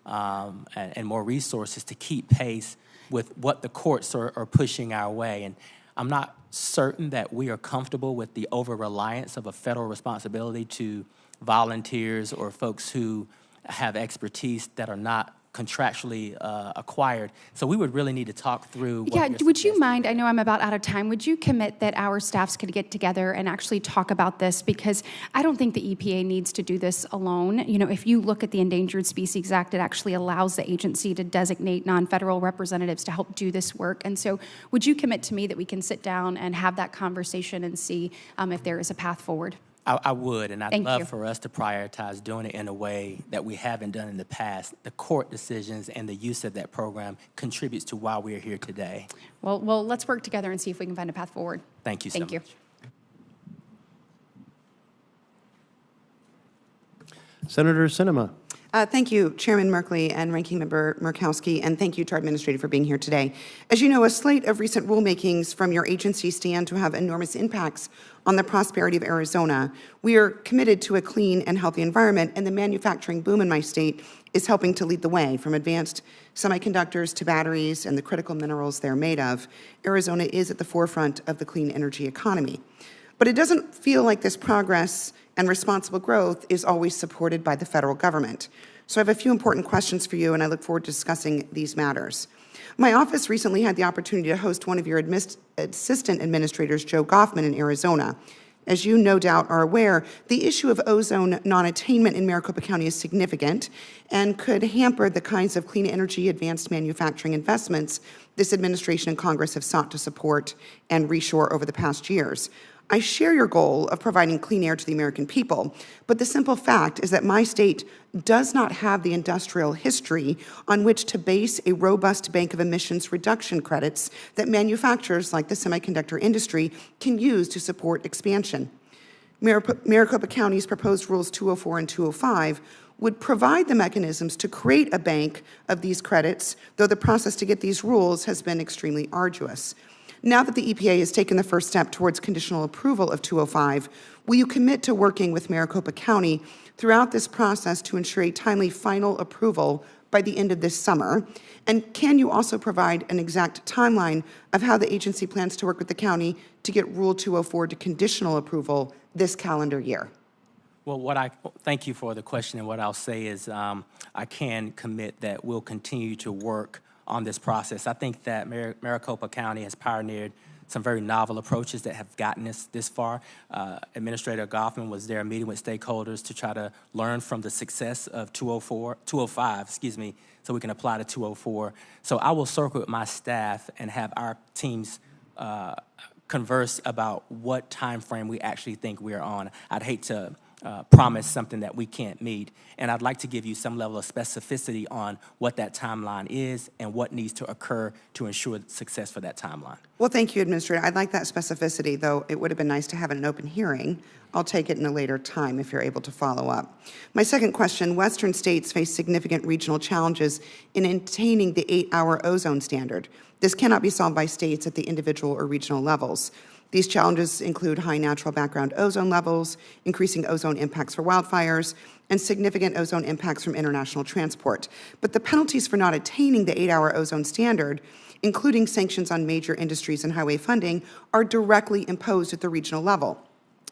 and more resources to keep pace with what the courts are pushing our way. And I'm not certain that we are comfortable with the over-reliance of a federal responsibility to volunteers or folks who have expertise that are not contractually acquired. So we would really need to talk through what you're would you mind, I know I'm about out of time, would you commit that our staffs could get together and actually talk about this? Because I don't think the EPA needs to do this alone. If you look at the Endangered Species Act, it actually allows the agency to designate non-federal representatives to help do this work. And so would you commit to me that we can sit down and have that conversation and see if there is a path forward? I would, and I'd love you. for us to prioritize doing it in a way that we haven't done in the past. The court decisions and the use of that program contributes to why we are here today. Well, let's work together and see if we can find a path forward. Thank you so much. Thank you. Senator Sinema. Thank you, Chairman Merkley and Ranking Member Murkowski, and thank you to our administrator for being here today. As you know, a slate of recent rulemakings from your agency stand to have enormous impacts on the prosperity of Arizona. We are committed to a clean and healthy environment, and the manufacturing boom in my state is helping to lead the way. From advanced semiconductors to batteries and the critical minerals they're made of, Arizona is at the forefront of the clean energy economy. But it doesn't feel like this progress and responsible growth is always supported by the federal government. So I have a few important questions for you, and I look forward to discussing these matters. My office recently had the opportunity to host one of your assistant administrators, Joe Goffman, in Arizona. As you no doubt are aware, the issue of ozone non-attainment in Maricopa County is significant and could hamper the kinds of clean energy advanced manufacturing investments this administration and Congress have sought to support and reshore over the past years. I share your goal of providing clean air to the American people, but the simple fact is that my state does not have the industrial history on which to base a robust bank of emissions reduction credits that manufacturers like the semiconductor industry can use to support expansion. Maricopa County's proposed Rules 204 and 205 would provide the mechanisms to create a bank of these credits, though the process to get these rules has been extremely arduous. Now that the EPA has taken the first step towards conditional approval of 205, will you commit to working with Maricopa County throughout this process to ensure a timely final approval by the end of this summer? And can you also provide an exact timeline of how the agency plans to work with the county to get Rule 204 to conditional approval this calendar year? Well, thank you for the question, and what I'll say is I can commit that we'll continue to work on this process. I think that Maricopa County has pioneered some very novel approaches that have gotten us this far. Administrator Goffman was there meeting with stakeholders to try to learn from the success of 205, so we can apply to 204. So I will circle with my staff and have our teams converse about what time frame we actually think we're on. I'd hate to promise something that we can't meet. And I'd like to give you some level of specificity on what that timeline is and what needs to occur to ensure success for that timeline. Well, thank you, Administrator. I'd like that specificity, though it would have been nice to have an open hearing. I'll take it in a later time if you're able to follow up. My second question, Western states face significant regional challenges in attaining the 8-hour ozone standard. This cannot be solved by states at the individual or regional levels. These challenges include high natural background ozone levels, increasing ozone impacts for wildfires, and significant ozone impacts from international transport. But the penalties for not attaining the 8-hour ozone standard, including sanctions on major industries and highway funding, are directly imposed at the regional level.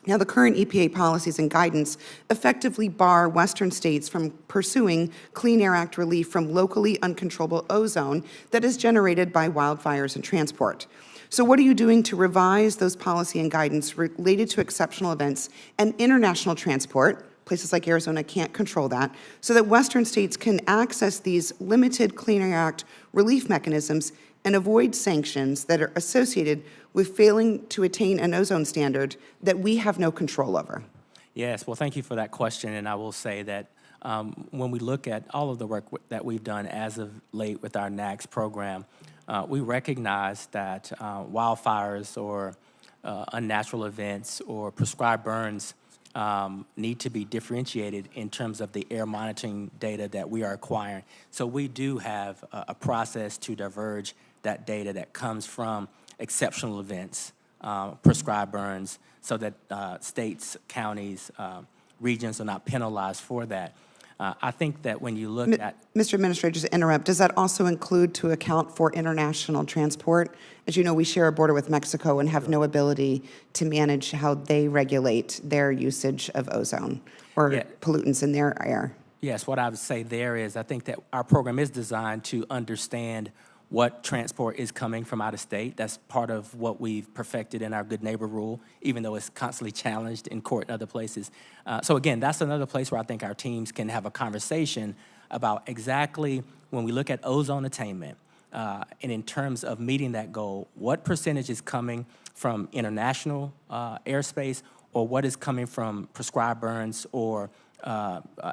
Now, the current EPA policies and guidance effectively bar Western states from pursuing Clean Air Act relief from locally uncontrollable ozone that is generated by wildfires and transport. So what are you doing to revise those policy and guidance related to exceptional events and international transport? Places like Arizona can't control that, so that Western states can access these limited Clean Air Act relief mechanisms and avoid sanctions that are associated with failing to attain an ozone standard that we have no control over? Yes, well, thank you for that question, and I will say that when we look at all of the work that we've done as of late with our NAAQS program, we recognize that wildfires or unnatural events or prescribed burns need to be differentiated in terms of the air monitoring data that we are acquiring. So we do have a process to diverge that data that comes from exceptional events, prescribed burns, so that states, counties, regions are not penalized for that. I think that when you look at... Mr. Administrator, just to interrupt, does that also include to account for international transport? As you know, we share a border with Mexico and have no ability to manage how they regulate their usage of ozone or pollutants in their air. Yes, what I would say there is I think that our program is designed to understand what transport is coming from out of state. That's part of what we've perfected in our Good Neighbor rule, even though it's constantly challenged in court and other places. So again, that's another place where I think our teams can have a conversation about exactly when we look at ozone attainment, and in terms of meeting that goal, what percentage is coming from international airspace or what is coming from prescribed burns or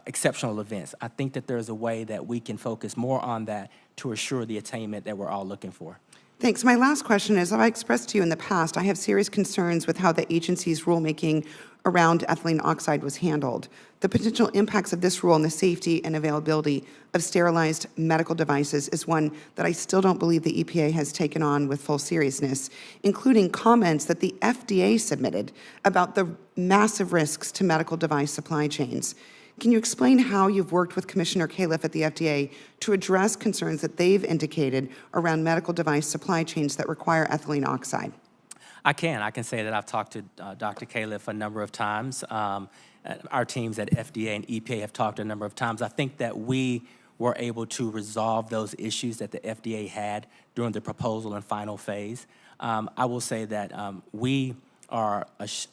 exceptional events. I think that there's a way that we can focus more on that to assure the attainment that we're all looking for. Thanks. My last question is, I expressed to you in the past, I have serious concerns with how the agency's rulemaking around ethylene oxide was handled. The potential impacts of this rule on the safety and availability of sterilized medical devices is one that I still don't believe the EPA has taken on with full seriousness, including comments that the FDA submitted about the massive risks to medical device supply chains. Can you explain how you've worked with Commissioner Califf at the FDA to address concerns that they've indicated around medical device supply chains that require ethylene oxide? I can say that I've talked to Dr. Califf a number of times. Our teams at FDA and EPA have talked a number of times. I think that we were able to resolve those issues that the FDA had during the proposal and final phase. I will say that we are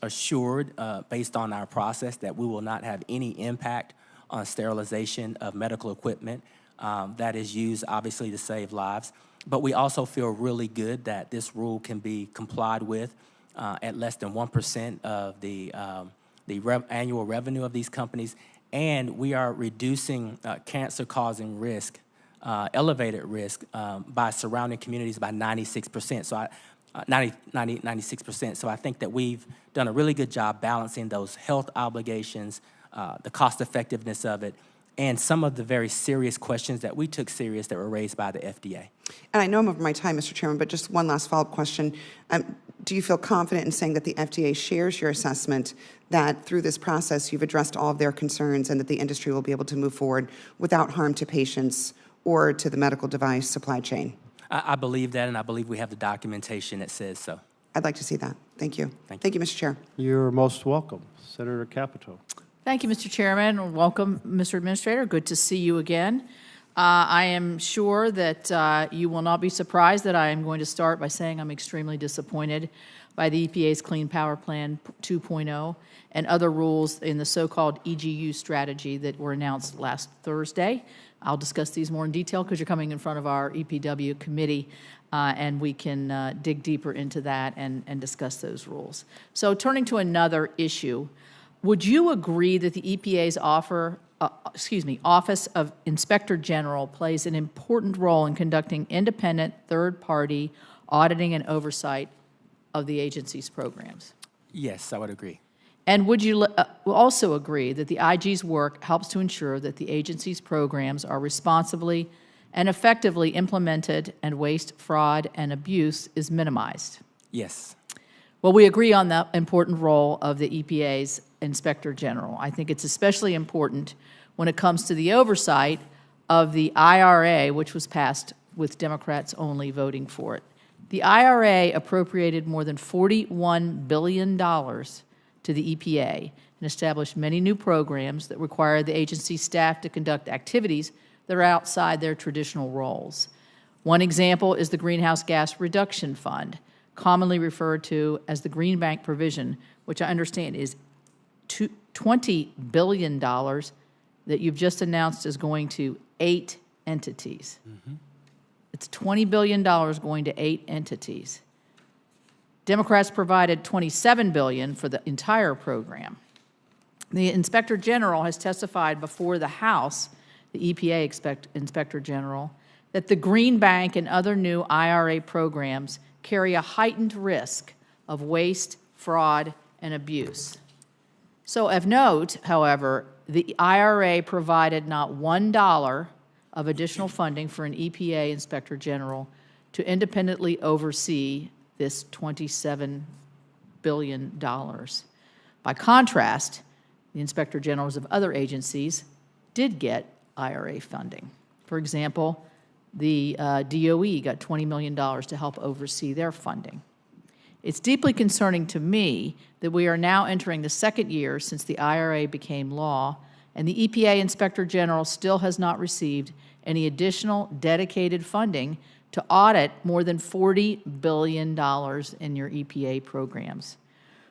assured, based on our process, that we will not have any impact on sterilization of medical equipment that is used, obviously, to save lives. But we also feel really good that this rule can be complied with at less than 1% of the annual revenue of these companies, and we are reducing cancer-causing risk, elevated risk, by surrounding communities by 96%. So 96%. So I think that we've done a really good job balancing those health obligations, the cost effectiveness of it, and some of the very serious questions that we took serious that were raised by the FDA. And I know I'm over my time, Mr. Chairman, but just one last follow-up question. Do you feel confident in saying that the FDA shares your assessment that through this process you've addressed all of their concerns and that the industry will be able to move forward without harm to patients or to the medical device supply chain? I believe that, and I believe we have the documentation that says so. I'd like to see that. Thank you. Thank you, Mr. Chair. You're most welcome. Senator Capito. Thank you, Mr. Chairman. Welcome, Mr. Administrator. Good to see you again. I am sure that you will not be surprised that I am going to start by saying I'm extremely disappointed by the EPA's Clean Power Plan 2.0 and other rules in the so-called EGU strategy that were announced last Thursday. I'll discuss these more in detail because you're coming in front of our EPW committee, and we can dig deeper into that and discuss those rules. So turning to another issue, Would you agree that the EPA's Office of Inspector General plays an important role in conducting independent third-party auditing and oversight of the agency's programs? Yes, I would agree. And would you also agree that the IG's work helps to ensure that the agency's programs are responsibly and effectively implemented and waste, fraud, and abuse is minimized? Yes. Well, we agree on the important role of the EPA's Inspector General. I think it's especially important when it comes to the oversight of the IRA, which was passed with Democrats only voting for it. The IRA appropriated more than $41 billion to the EPA and established many new programs that require the agency staff to conduct activities that are outside their traditional roles. One example is the Greenhouse Gas Reduction Fund, commonly referred to as the Green Bank provision, which I understand is $20 billion that you've just announced is going to 8 entities. Mm-hmm. It's $20 billion going to 8 entities. Democrats provided $27 billion for the entire program. The Inspector General has testified before the House, the EPA Inspector General, that the Green Bank and other new IRA programs carry a heightened risk of waste, fraud, and abuse. So of note, however, the IRA provided not $1 of additional funding for an EPA Inspector General to independently oversee this $27 billion. By contrast, the Inspector Generals of other agencies did get IRA funding. For example, the DOE got $20 million to help oversee their funding. It's deeply concerning to me that we are now entering the second year since the IRA became law, and the EPA Inspector General still has not received any additional dedicated funding to audit more than $40 billion in your EPA programs.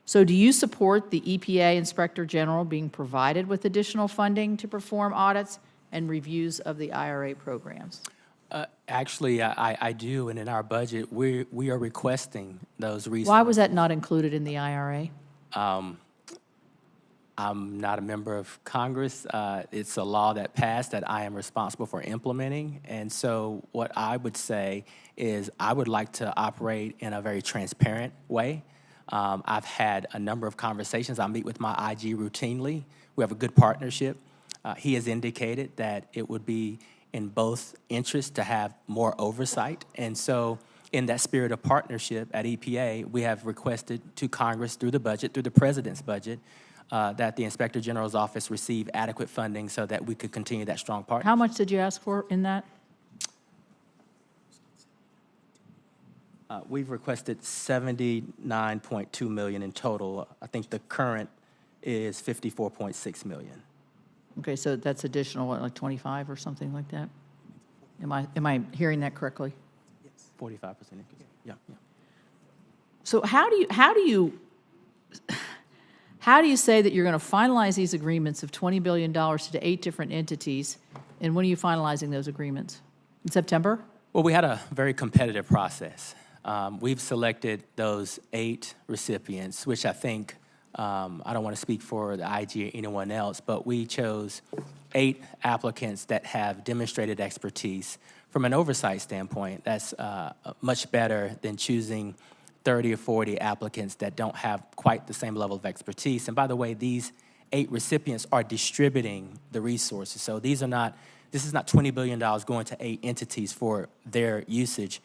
So do you support the EPA Inspector General being provided with additional funding to perform audits and reviews of the IRA programs? Actually, I do, and in our budget, we are requesting those resources. Why was that not included in the IRA? I'm not a member of Congress. It's a law that passed that I am responsible for implementing. And so what I would say is I would like to operate in a very transparent way. I've had a number of conversations. I meet with my IG routinely. We have a good partnership. He has indicated that it would be in both interests to have more oversight. And so in that spirit of partnership at EPA, we have requested to Congress through the budget, through the President's budget, that the Inspector General's office receive adequate funding so that we could continue that strong partnership. How much did you ask for in that? We've requested $79.2 million in total. I think the current is $54.6 million. Okay, so that's additional, what, like 25 or something like that? Am I hearing that correctly? Yes. 45% increase. Yeah. So how do you say that you're going to finalize these agreements of $20 billion to 8 different entities, and when are you finalizing those agreements? In September? Well, we had a very competitive process. We've selected those 8 recipients, which I think, I don't want to speak for the IG or anyone else, but we chose 8 applicants that have demonstrated expertise. From an oversight standpoint, that's much better than choosing 30 or 40 applicants that don't have quite the same level of expertise. And by the way, these 8 recipients are distributing the resources. So this is not $20 billion going to 8 entities for their usage.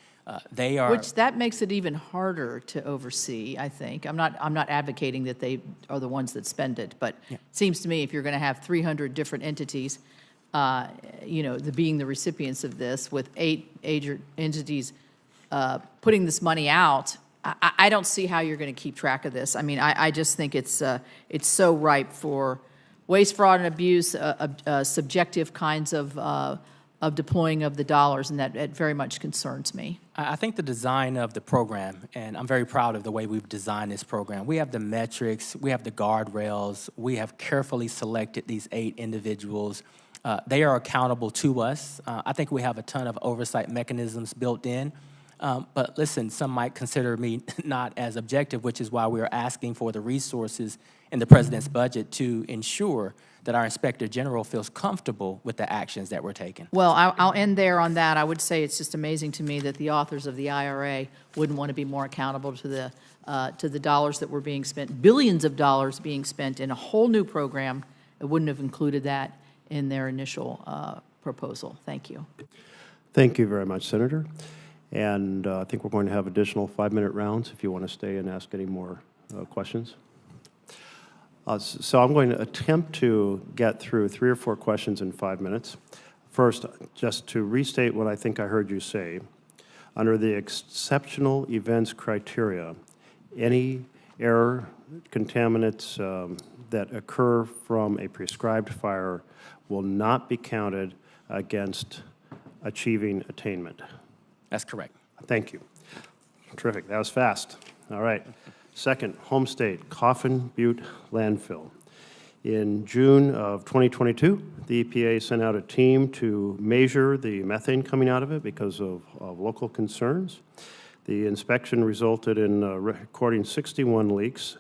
They are, which that makes it even harder to oversee, I think. I'm not advocating that they are the ones that spend it, but it seems to me if you're going to have 300 different entities, being the recipients of this with 8 entities putting this money out, I don't see how you're going to keep track of this. I mean, I just think it's so ripe for waste, fraud, and abuse, subjective kinds of deploying of the dollars, and that very much concerns me. I think the design of the program, and I'm very proud of the way we've designed this program. We have the metrics, we have the guardrails, we have carefully selected these 8 individuals. They are accountable to us. I think we have a ton of oversight mechanisms built in. But listen, some might consider me not as objective, which is why we are asking for the resources in the president's budget to ensure that our Inspector General feels comfortable with the actions that we're taking. Well, I'll end there on that. I would say it's just amazing to me that the authors of the IRA wouldn't want to be more accountable to the dollars that were being spent, billions of dollars being spent in a whole new program. It wouldn't have included that in their initial proposal. Thank you. Thank you very much, Senator. And I think we're going to have additional 5-minute rounds if you want to stay and ask any more questions. So I'm going to attempt to get through 3 or 4 questions in 5 minutes. First, just to restate what I think I heard you say, under the exceptional events criteria, any air contaminants that occur from a prescribed fire will not be counted against achieving attainment. That's correct. Thank you. Terrific. That was fast. All right. Second, home state, Coffin Butte landfill. In June of 2022, the EPA sent out a team to measure the methane coming out of it because of local concerns. The inspection resulted in recording 61 leaks,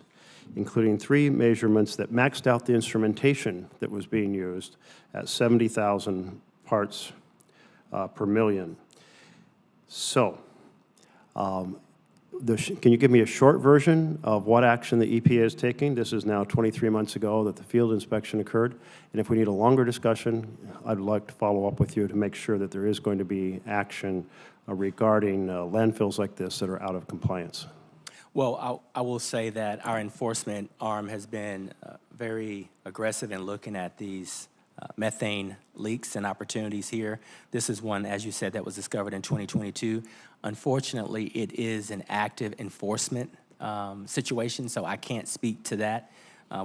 including 3 measurements that maxed out the instrumentation that was being used at 70,000 parts per million. So, can you give me a short version of what action the EPA is taking? This is now 23 months ago that the field inspection occurred. And if we need a longer discussion, I'd like to follow up with you to make sure that there is going to be action regarding landfills like this that are out of compliance. Well, I will say that our enforcement arm has been very aggressive in looking at these methane leaks and opportunities here. This is one, as you said, that was discovered in 2022. Unfortunately, it is an active enforcement situation, so I can't speak to that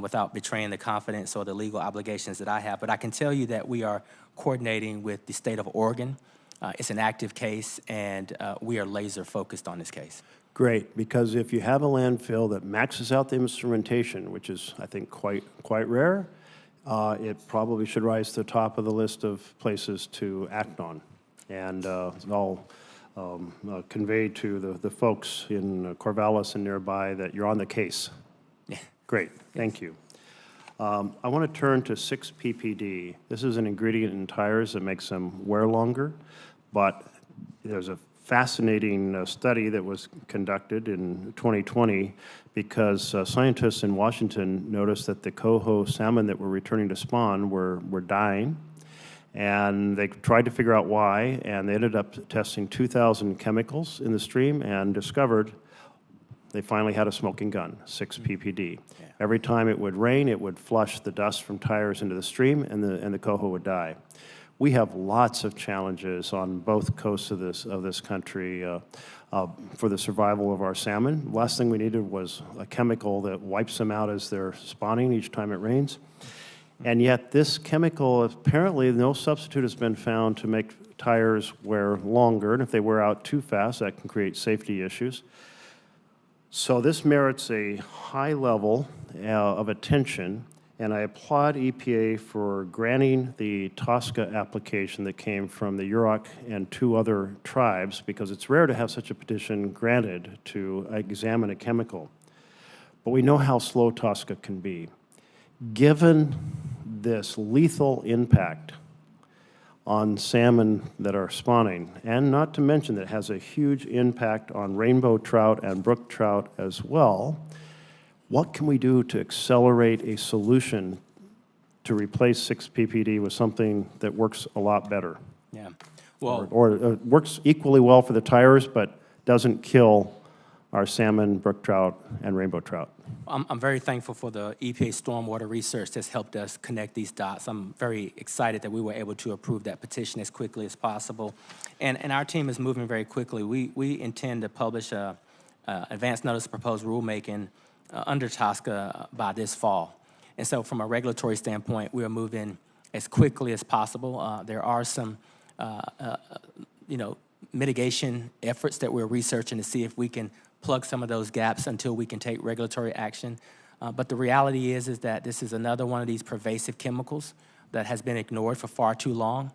without betraying the confidence or the legal obligations that I have. But I can tell you that we are coordinating with the state of Oregon. It's an active case, and we are laser focused on this case. Great, because if you have a landfill that maxes out the instrumentation, which is, I think, quite rare, it probably should rise to the top of the list of places to act on. And I'll convey to the folks in Corvallis and nearby that you're on the case. Yeah. Great, thank you. I want to turn to 6-PPD. This is an ingredient in tires that makes them wear longer, but there's a fascinating study that was conducted in 2020 because scientists in Washington noticed that the coho salmon that were returning to spawn were dying, and they tried to figure out why, and they ended up testing 2,000 chemicals in the stream and discovered they finally had a smoking gun, 6-PPD. Yeah. Every time it would rain, it would flush the dust from tires into the stream, and the coho would die. We have lots of challenges on both coasts of this country for the survival of our salmon. Last thing we needed was a chemical that wipes them out as they're spawning each time it rains. And yet this chemical, apparently no substitute has been found to make tires wear longer, and if they wear out too fast, that can create safety issues. So this merits a high level of attention, and I applaud EPA for granting the TSCA application that came from the Yurok and 2 other tribes, because it's rare to have such a petition granted to examine a chemical. But we know how slow TSCA can be. Given this lethal impact on salmon that are spawning, and not to mention that it has a huge impact on rainbow trout and brook trout as well, what can we do to accelerate a solution to replace 6-PPD with something that works a lot better? Yeah. Well, or works equally well for the tires, but doesn't kill our salmon, brook trout, and rainbow trout. I'm very thankful for the EPA stormwater research that's helped us connect these dots. I'm very excited that we were able to approve that petition as quickly as possible. And our team is moving very quickly. We intend to publish a advance notice of proposed rulemaking under TSCA by this fall. And so from a regulatory standpoint, we are moving as quickly as possible. There are some, mitigation efforts that we're researching to see if we can plug some of those gaps until we can take regulatory action. But the reality is that this is another one of these pervasive chemicals that has been ignored for far too long.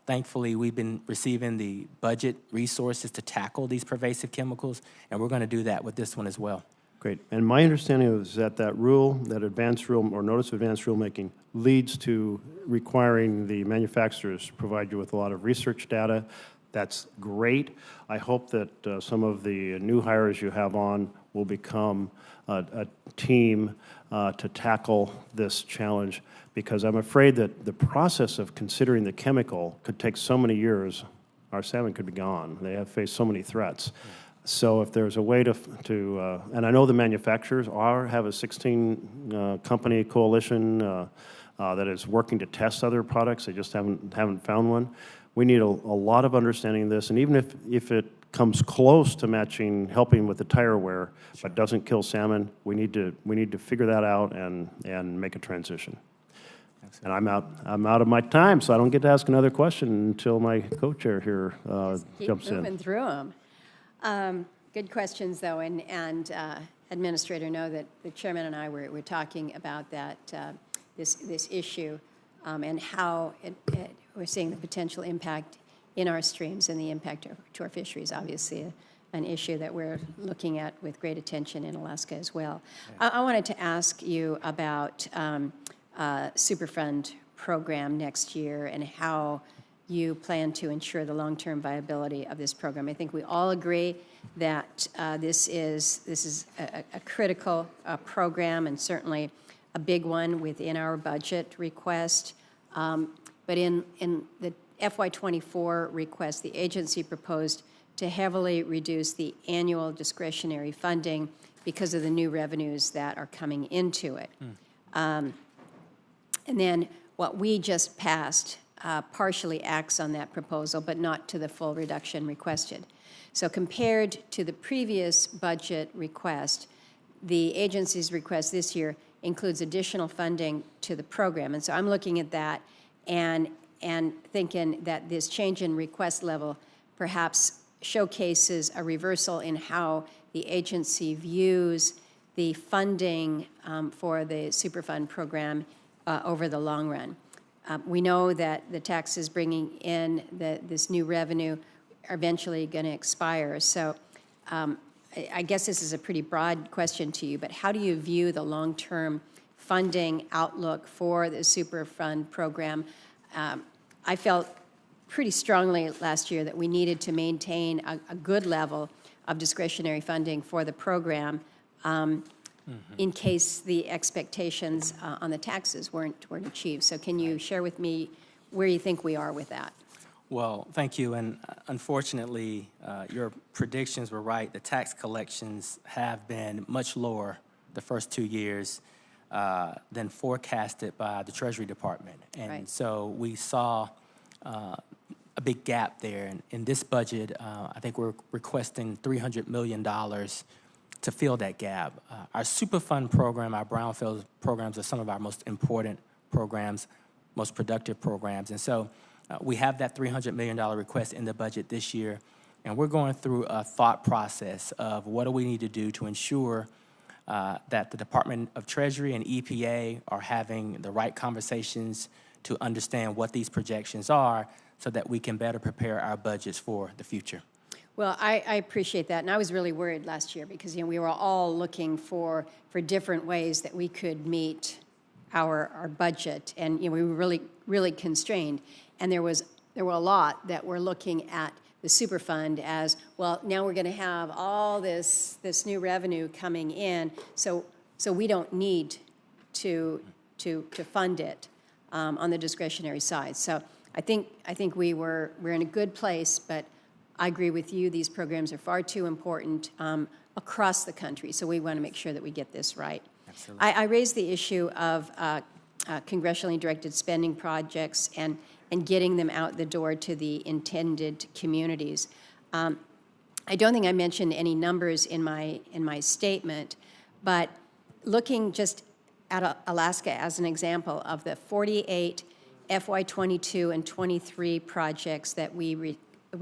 Thankfully, we've been receiving the budget resources to tackle these pervasive chemicals, and we're going to do that with this one as well. Great. And my understanding is that that rule, that advanced rule or notice of advanced rulemaking leads to requiring the manufacturers to provide you with a lot of research data. That's great. I hope that some of the new hires you have on will become a team to tackle this challenge, because I'm afraid that the process of considering the chemical could take so many years. Our salmon could be gone. They have faced so many threats. So if there's a way to and I know the manufacturers have a 16-company coalition that is working to test other products. They just haven't found one. We need a lot of understanding of this, and even if it comes close to matching, helping with the tire wear, but doesn't kill salmon, we need to figure that out and make a transition. And I'm out of my time, so I don't get to ask another question until my co-chair here jumps in. Keep moving through them. Good questions, though, and Administrator, know that the chairman and I were talking about that this issue and how we're seeing the potential impact in our streams and the impact to our fisheries. Obviously, an issue that we're looking at with great attention in Alaska as well. Yeah. I wanted to ask you about Superfund program next year and how you plan to ensure the long-term viability of this program. I think we all agree that this is a critical program and certainly a big one within our budget request. But in the FY24 request, the agency proposed to heavily reduce the annual discretionary funding because of the new revenues that are coming into it. And then what we just passed partially acts on that proposal, but not to the full reduction requested. So compared to the previous budget request, the agency's request this year includes additional funding to the program. And so I'm looking at that and thinking that this change in request level perhaps showcases a reversal in how the agency views the funding for the Superfund program over the long run. We know that the taxes bringing in this new revenue are eventually going to expire. So I guess this is a pretty broad question to you, but how do you view the long-term funding outlook for the Superfund program? I felt pretty strongly last year that we needed to maintain a good level of discretionary funding for the program in case the expectations on the taxes weren't achieved. So can you share with me where you think we are with that? Well, thank you. And unfortunately, your predictions were right. The tax collections have been much lower the first 2 years than forecasted by the Treasury Department. And so we saw a big gap there. And in this budget, I think we're requesting $300 million to fill that gap. Our Superfund program, our Brownfield programs are some of our most important programs, most productive programs. And so we have that $300 million request in the budget this year, and we're going through a thought process of what do we need to do to ensure that the Department of Treasury and EPA are having the right conversations to understand what these projections are so that we can better prepare our budgets for the future. Well, I appreciate that, and I was really worried last year because we were all looking for different ways that we could meet our budget, and we were really constrained. And there were a lot that were looking at the Superfund as, well, now we're going to have all this new revenue coming in, so we don't need to fund it on the discretionary side. So I think we're in a good place, but I agree with you. These programs are far too important across the country, so we want to make sure that we get this right. Absolutely. I raised the issue of congressionally directed spending projects and getting them out the door to the intended communities. I don't think I mentioned any numbers in my statement, but looking just at Alaska as an example of the 48 FY22 and 23 projects that we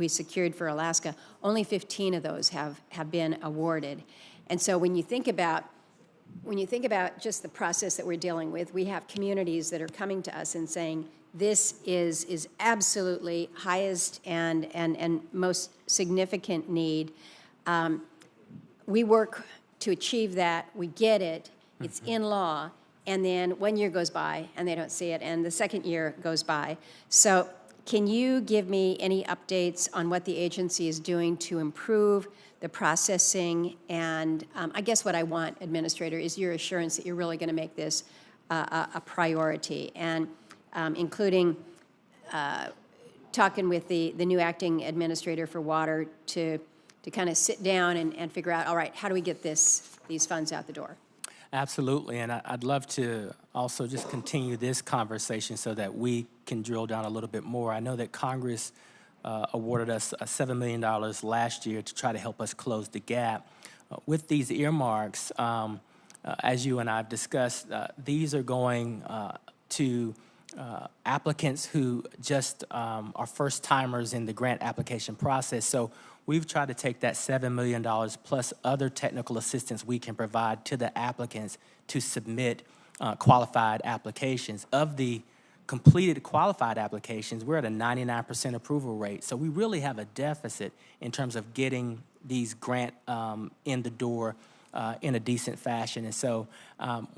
secured for Alaska, only 15 of those have been awarded. And so when you think about just the process that we're dealing with, we have communities that are coming to us and saying, this is absolutely highest and most significant need. We work to achieve that, we get it, it's in law, and then 1 year goes by and they don't see it, and the second year goes by. So can you give me any updates on what the agency is doing to improve the processing? And I guess what I want, Administrator, is your assurance that you're really going to make this a priority, and including talking with the new acting administrator for water to kind of sit down and figure out, all right, how do we get these funds out the door? Absolutely, and I'd love to also just continue this conversation so that we can drill down a little bit more. I know that Congress awarded us $7 million last year to try to help us close the gap. With these earmarks, as you and I have discussed, these are going to applicants who just are first-timers in the grant application process. So we've tried to take that $7 million plus other technical assistance we can provide to the applicants to submit qualified applications. Of the completed qualified applications, we're at a 99% approval rate. So we really have a deficit in terms of getting these grant in the door in a decent fashion. And so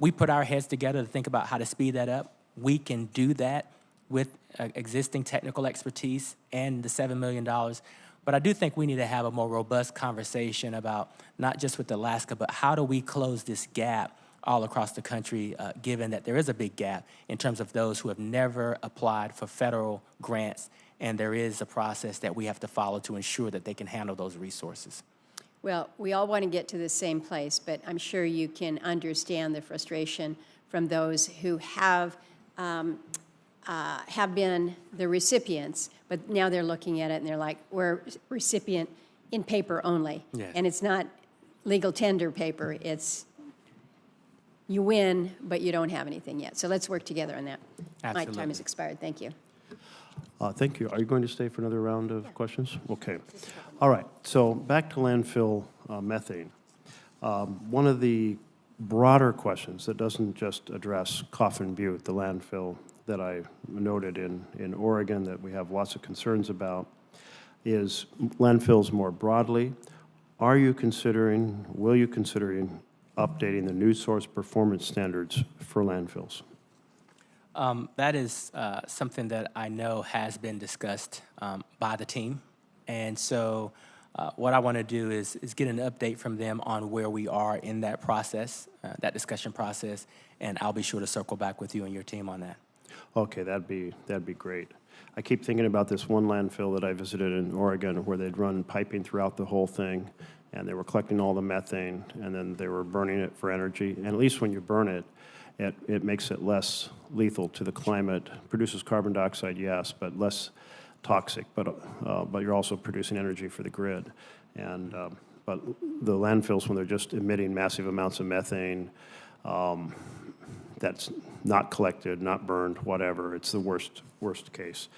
we put our heads together to think about how to speed that up. We can do that with existing technical expertise and the $7 million. But I do think we need to have a more robust conversation about not just with Alaska, but how do we close this gap all across the country, given that there is a big gap in terms of those who have never applied for federal grants, and there is a process that we have to follow to ensure that they can handle those resources. Well, we all want to get to the same place, but I'm sure you can understand the frustration from those who have been the recipients, but now they're looking at it and they're like, we're recipient in paper only. Yes. And it's not legal tender paper. It's you win, but you don't have anything yet. So let's work together on that. Absolutely. My time has expired. Thank you. Thank you. Are you going to stay for another round of questions? Okay. All right. So back to landfill methane. One of the broader questions that doesn't just address Coffin Butte, the landfill that I noted in Oregon that we have lots of concerns about, is landfills more broadly. Will you considering updating the new source performance standards for landfills? That is something that I know has been discussed by the team. And so what I want to do is get an update from them on where we are in that process, that discussion process, and I'll be sure to circle back with you and your team on that. Okay, that'd be great. I keep thinking about this one landfill that I visited in Oregon where they'd run piping throughout the whole thing, and they were collecting all the methane, and then they were burning it for energy. And at least when you burn it, it makes it less lethal to the climate. Produces carbon dioxide, yes, but less toxic. But you're also producing energy for the grid. And but the landfills, when they're just emitting massive amounts of methane, that's not collected, not burned, whatever. It's the worst case.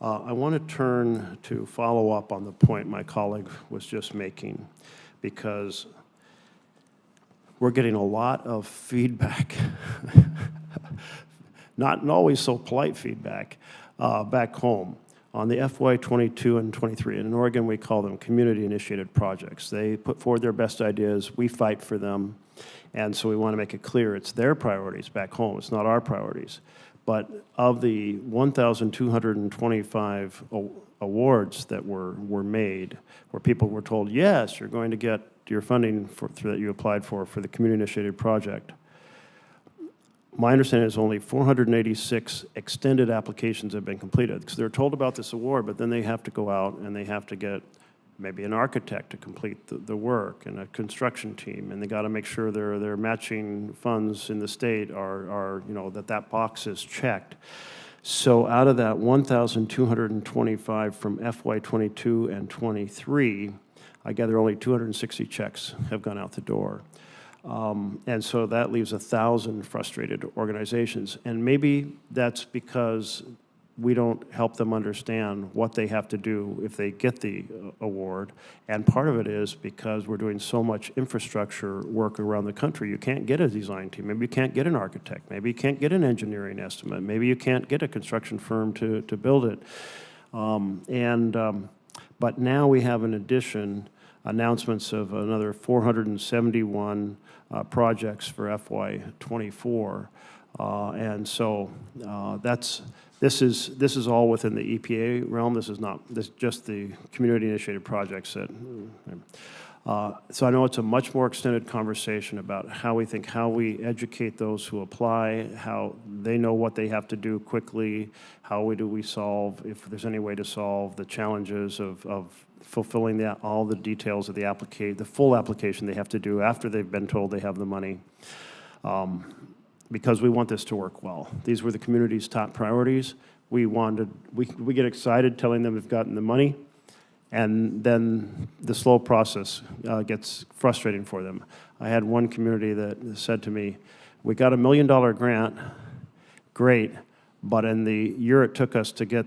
I want to turn to follow up on the point my colleague was just making, because we're getting a lot of feedback, not always so polite feedback, back home on the FY22 and 23. And in Oregon, we call them community-initiated projects. They put forward their best ideas. We fight for them. And so we want to make it clear it's their priorities back home. It's not our priorities. But of the 1,225 awards that were made, where people were told, yes, you're going to get your funding that you applied for the community-initiated project, my understanding is only 486 extended applications have been completed, because they're told about this award, but then they have to go out and they have to get maybe an architect to complete the work and a construction team, and they got to make sure their matching funds in the state are that box is checked. So out of that 1,225 from FY22 and 23, I gather only 260 checks have gone out the door. And so that leaves 1,000 frustrated organizations. And maybe that's because we don't help them understand what they have to do if they get the award. And part of it is because we're doing so much infrastructure work around the country. You can't get a design team. Maybe you can't get an architect. Maybe you can't get an engineering estimate. Maybe you can't get a construction firm to build it. But now we have an addition announcements of another 471 projects for FY24. And so this is all within the EPA realm. This is not just the community-initiated projects that. So I know it's a much more extended conversation about how we educate those who apply, how they know what they have to do quickly, how do we solve, if there's any way to solve the challenges of fulfilling all the details of the full application they have to do after they've been told they have the money, because we want this to work well. These were the community's top priorities. We get excited telling them we've gotten the money, and then the slow process gets frustrating for them. I had one community that said to me, we got $1 million grant, great, but in the year it took us to get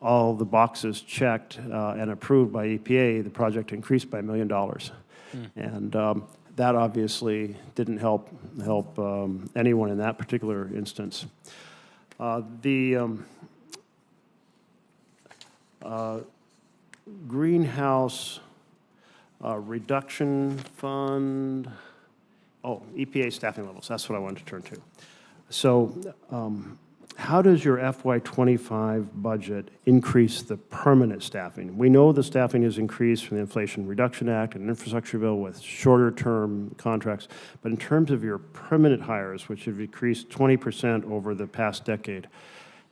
all the boxes checked and approved by EPA, the project increased by $1 million. And that obviously didn't help anyone in that particular instance. Greenhouse reduction fund, EPA staffing levels, that's what I wanted to turn to. So how does your FY25 budget increase the permanent staffing? We know the staffing has increased from the Inflation Reduction Act and Infrastructure Bill with shorter-term contracts, but in terms of your permanent hires, which have increased 20% over the past decade,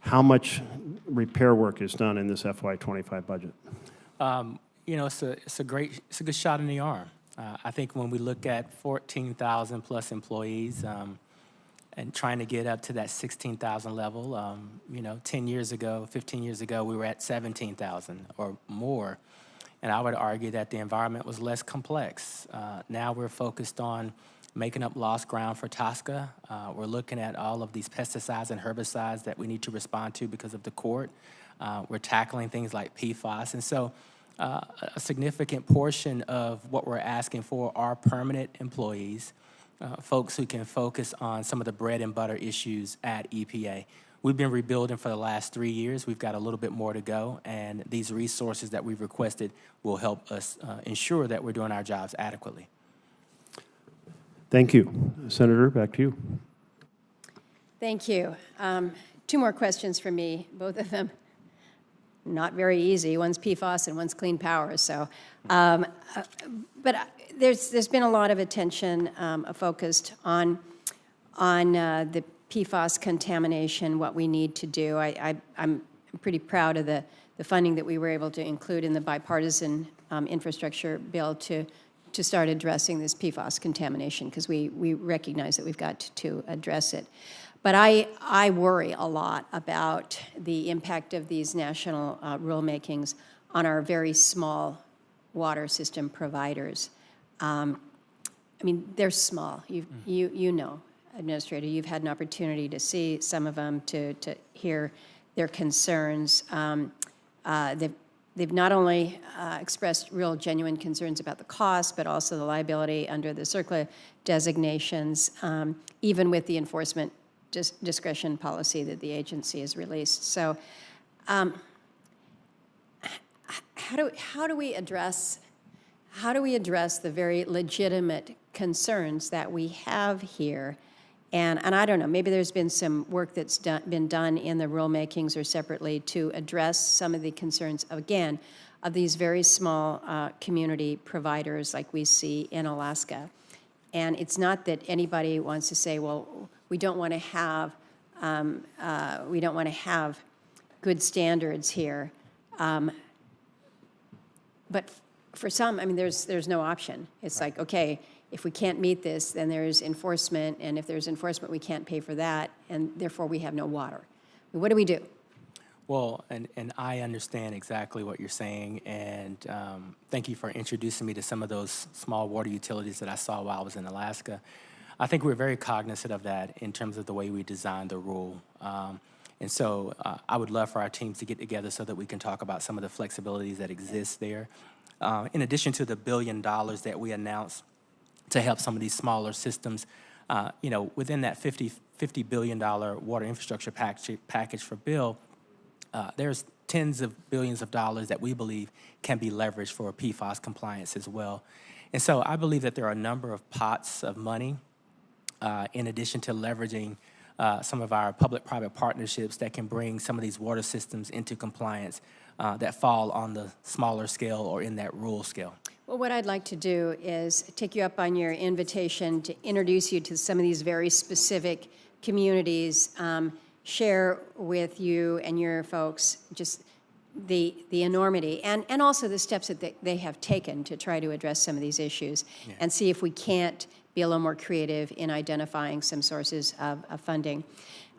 how much repair work is done in this FY25 budget? You know, it's a good shot in the arm. I think when we look at 14,000 plus employees and trying to get up to that 16,000 level, you know, 10 years ago, 15 years ago, we were at 17,000 or more. And I would argue that the environment was less complex. Now we're focused on making up lost ground for TSCA. We're looking at all of these pesticides and herbicides that we need to respond to because of the court. We're tackling things like PFAS. And so a significant portion of what we're asking for are permanent employees, folks who can focus on some of the bread and butter issues at EPA. We've been rebuilding for the last 3 years. We've got a little bit more to go, and these resources that we've requested will help us ensure that we're doing our jobs adequately. Thank you. Senator, back to you. Thank you. 2 more questions for me, both of them not very easy. One's PFAS and one's clean power. So, but there's been a lot of attention focused on the PFAS contamination, what we need to do. I'm pretty proud of the funding that we were able to include in the bipartisan infrastructure bill to start addressing this PFAS contamination, because we recognize that we've got to address it. But I worry a lot about the impact of these national rulemakings on our very small water system providers. I mean, they're small. You know, Administrator, you've had an opportunity to see some of them, to hear their concerns. They've not only expressed real genuine concerns about the cost, but also the liability under the CERCLA designations, even with the enforcement discretion policy that the agency has released. So how do we address the very legitimate concerns that we have here? And I don't know, maybe there's been some work that's been done in the rulemakings or separately to address some of the concerns, again, of these very small community providers like we see in Alaska. And it's not that anybody wants to say, well, we don't want to have good standards here. But for some, I mean, there's no option. It's like, okay, if we can't meet this, then there's enforcement, and if there's enforcement, we can't pay for that, and therefore we have no water. What do we do? Well, and I understand exactly what you're saying, and thank you for introducing me to some of those small water utilities that I saw while I was in Alaska. I think we're very cognizant of that in terms of the way we designed the rule. And so I would love for our teams to get together so that we can talk about some of the flexibilities that exist there. In addition to the $1 billion that we announced to help some of these smaller systems, you know, within that $50 billion water infrastructure package for bill, there's tens of billions of dollars that we believe can be leveraged for PFAS compliance as well. And so I believe that there are a number of pots of money, in addition to leveraging some of our public-private partnerships that can bring some of these water systems into compliance that fall on the smaller scale or in that rural scale. Well, what I'd like to do is take you up on your invitation to introduce you to some of these very specific communities, share with you and your folks just the enormity and also the steps that they have taken to try to address some of these issues, and see if we can't be a little more creative in identifying some sources of funding.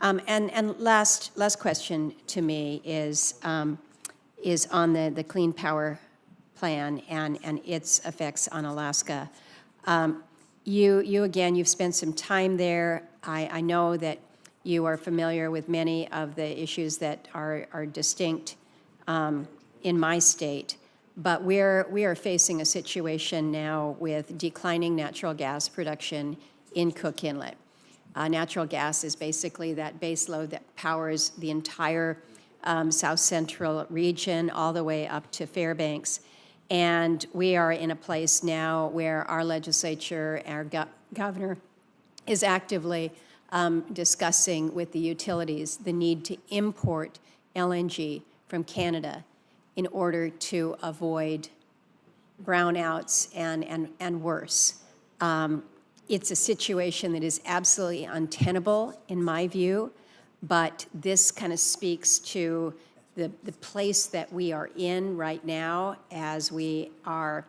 And last question to me is on the Clean Power Plan and its effects on Alaska. You've spent some time there. I know that you are familiar with many of the issues that are distinct in my state, but we are facing a situation now with declining natural gas production in Cook Inlet. Natural gas is basically that base load that powers the entire south central region all the way up to Fairbanks. And we are in a place now where our legislature, our governor, is actively discussing with the utilities the need to import LNG from Canada in order to avoid brownouts and worse. It's a situation that is absolutely untenable in my view, but this kind of speaks to the place that we are in right now as we are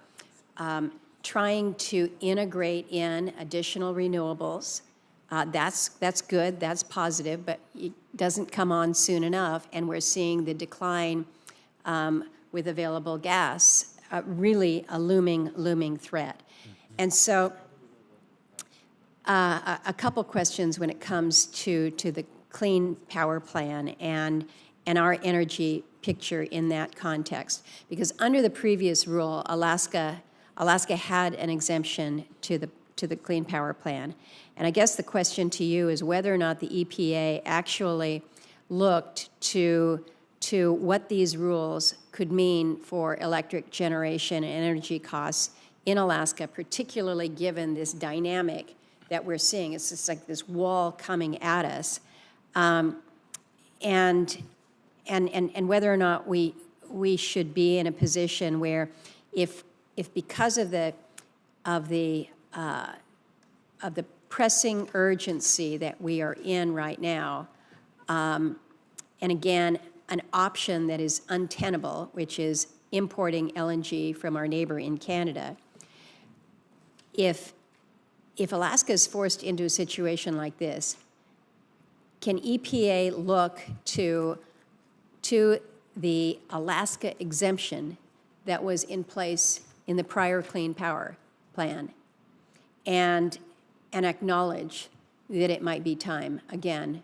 trying to integrate in additional renewables. That's good, that's positive, but it doesn't come on soon enough, and we're seeing the decline with available gas, really a looming threat. And so a couple questions when it comes to the Clean Power Plan and our energy picture in that context. Because under the previous rule, Alaska had an exemption to the Clean Power Plan. And I guess the question to you is whether or not the EPA actually looked to what these rules could mean for electric generation and energy costs in Alaska, particularly given this dynamic that we're seeing. It's just like this wall coming at us. And whether or not we should be in a position where if because of the pressing urgency that we are in right now, and again, an option that is untenable, which is importing LNG from our neighbor in Canada, if Alaska is forced into a situation like this, can EPA look to the Alaska exemption that was in place in the prior Clean Power Plan and acknowledge that it might be time again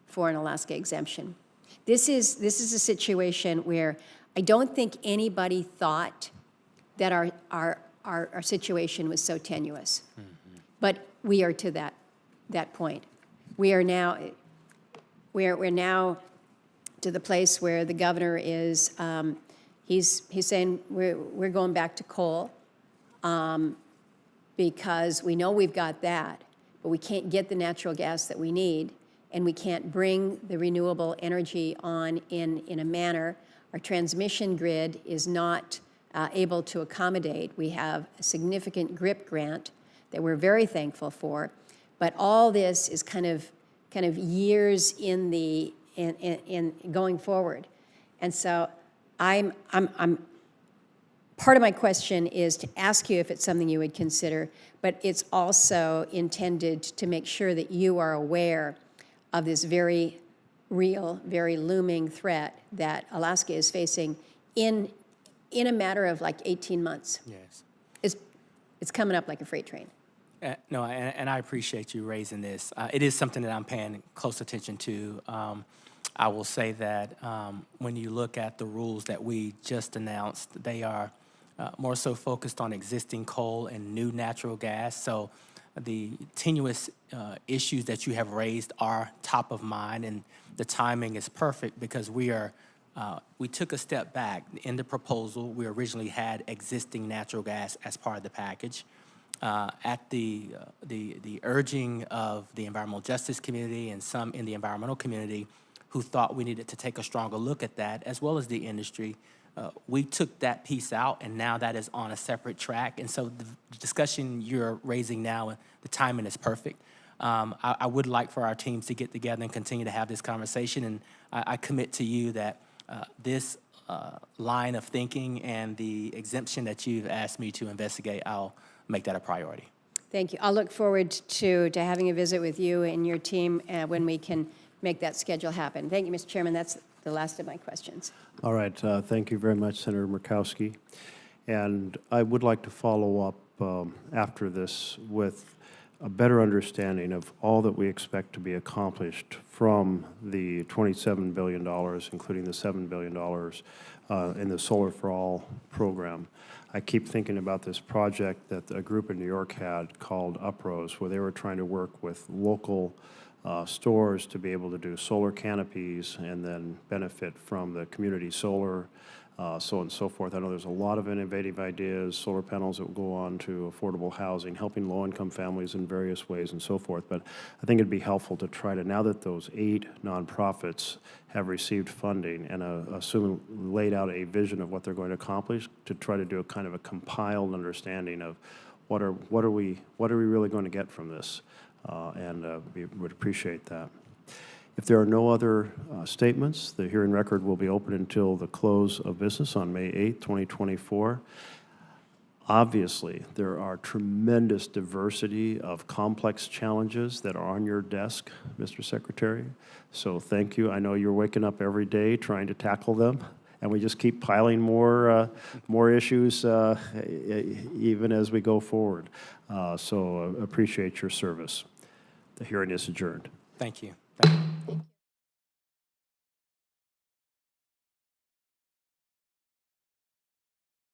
for an Alaska exemption? This is a situation where I don't think anybody thought that our situation was so tenuous, but we are to that point. We're now to the place where the governor is. He's saying we're going back to coal because we know we've got that, but we can't get the natural gas that we need, and we can't bring the renewable energy on in a manner. Our transmission grid is not able to accommodate. We have a significant GRIP grant that we're very thankful for, but all this is kind of years in going forward. And so I'm part of my question is to ask you if it's something you would consider, but it's also intended to make sure that you are aware of this very real, very looming threat that Alaska is facing in a matter of like 18 months. Yes. It's coming up like a freight train. No, and I appreciate you raising this. It is something that I'm paying close attention to. I will say that when you look at the rules that we just announced, they are more so focused on existing coal and new natural gas. So the tenuous issues that you have raised are top of mind, and the timing is perfect because we are we took a step back. In the proposal, we originally had existing natural gas as part of the package. At the urging of the environmental justice community and some in the environmental community who thought we needed to take a stronger look at that, as well as the industry, we took that piece out, and now that is on a separate track. And so the discussion you're raising now, the timing is perfect. I would like for our teams to get together and continue to have this conversation, and I commit to you that this line of thinking and the exemption that you've asked me to investigate, I'll make that a priority. Thank you. I'll look forward to having a visit with you and your team when we can make that schedule happen. Thank you, Mr. Chairman. That's the last of my questions. All right, thank you very much, Senator Murkowski. And I would like to follow up after this with a better understanding of all that we expect to be accomplished from the $27 billion, including the $7 billion in the Solar for All program. I keep thinking about this project that a group in New York had called Uprose, where they were trying to work with local stores to be able to do solar canopies and then benefit from the community solar, so on and so forth. I know there's a lot of innovative ideas, solar panels that will go on to affordable housing, helping low-income families in various ways and so forth. But I think it'd be helpful to try to, now that those 8 nonprofits have received funding and laid out a vision of what they're going to accomplish, to try to do a kind of a compiled understanding of what are we really going to get from this. We would appreciate that. If there are no other statements, the hearing record will be open until the close of business on May 8th, 2024. Obviously, there are tremendous diversity of complex challenges that are on your desk, Mr. Secretary. So thank you. I know you're waking up every day trying to tackle them, and we just keep piling more issues even as we go forward. So appreciate your service. The hearing is adjourned. Thank you.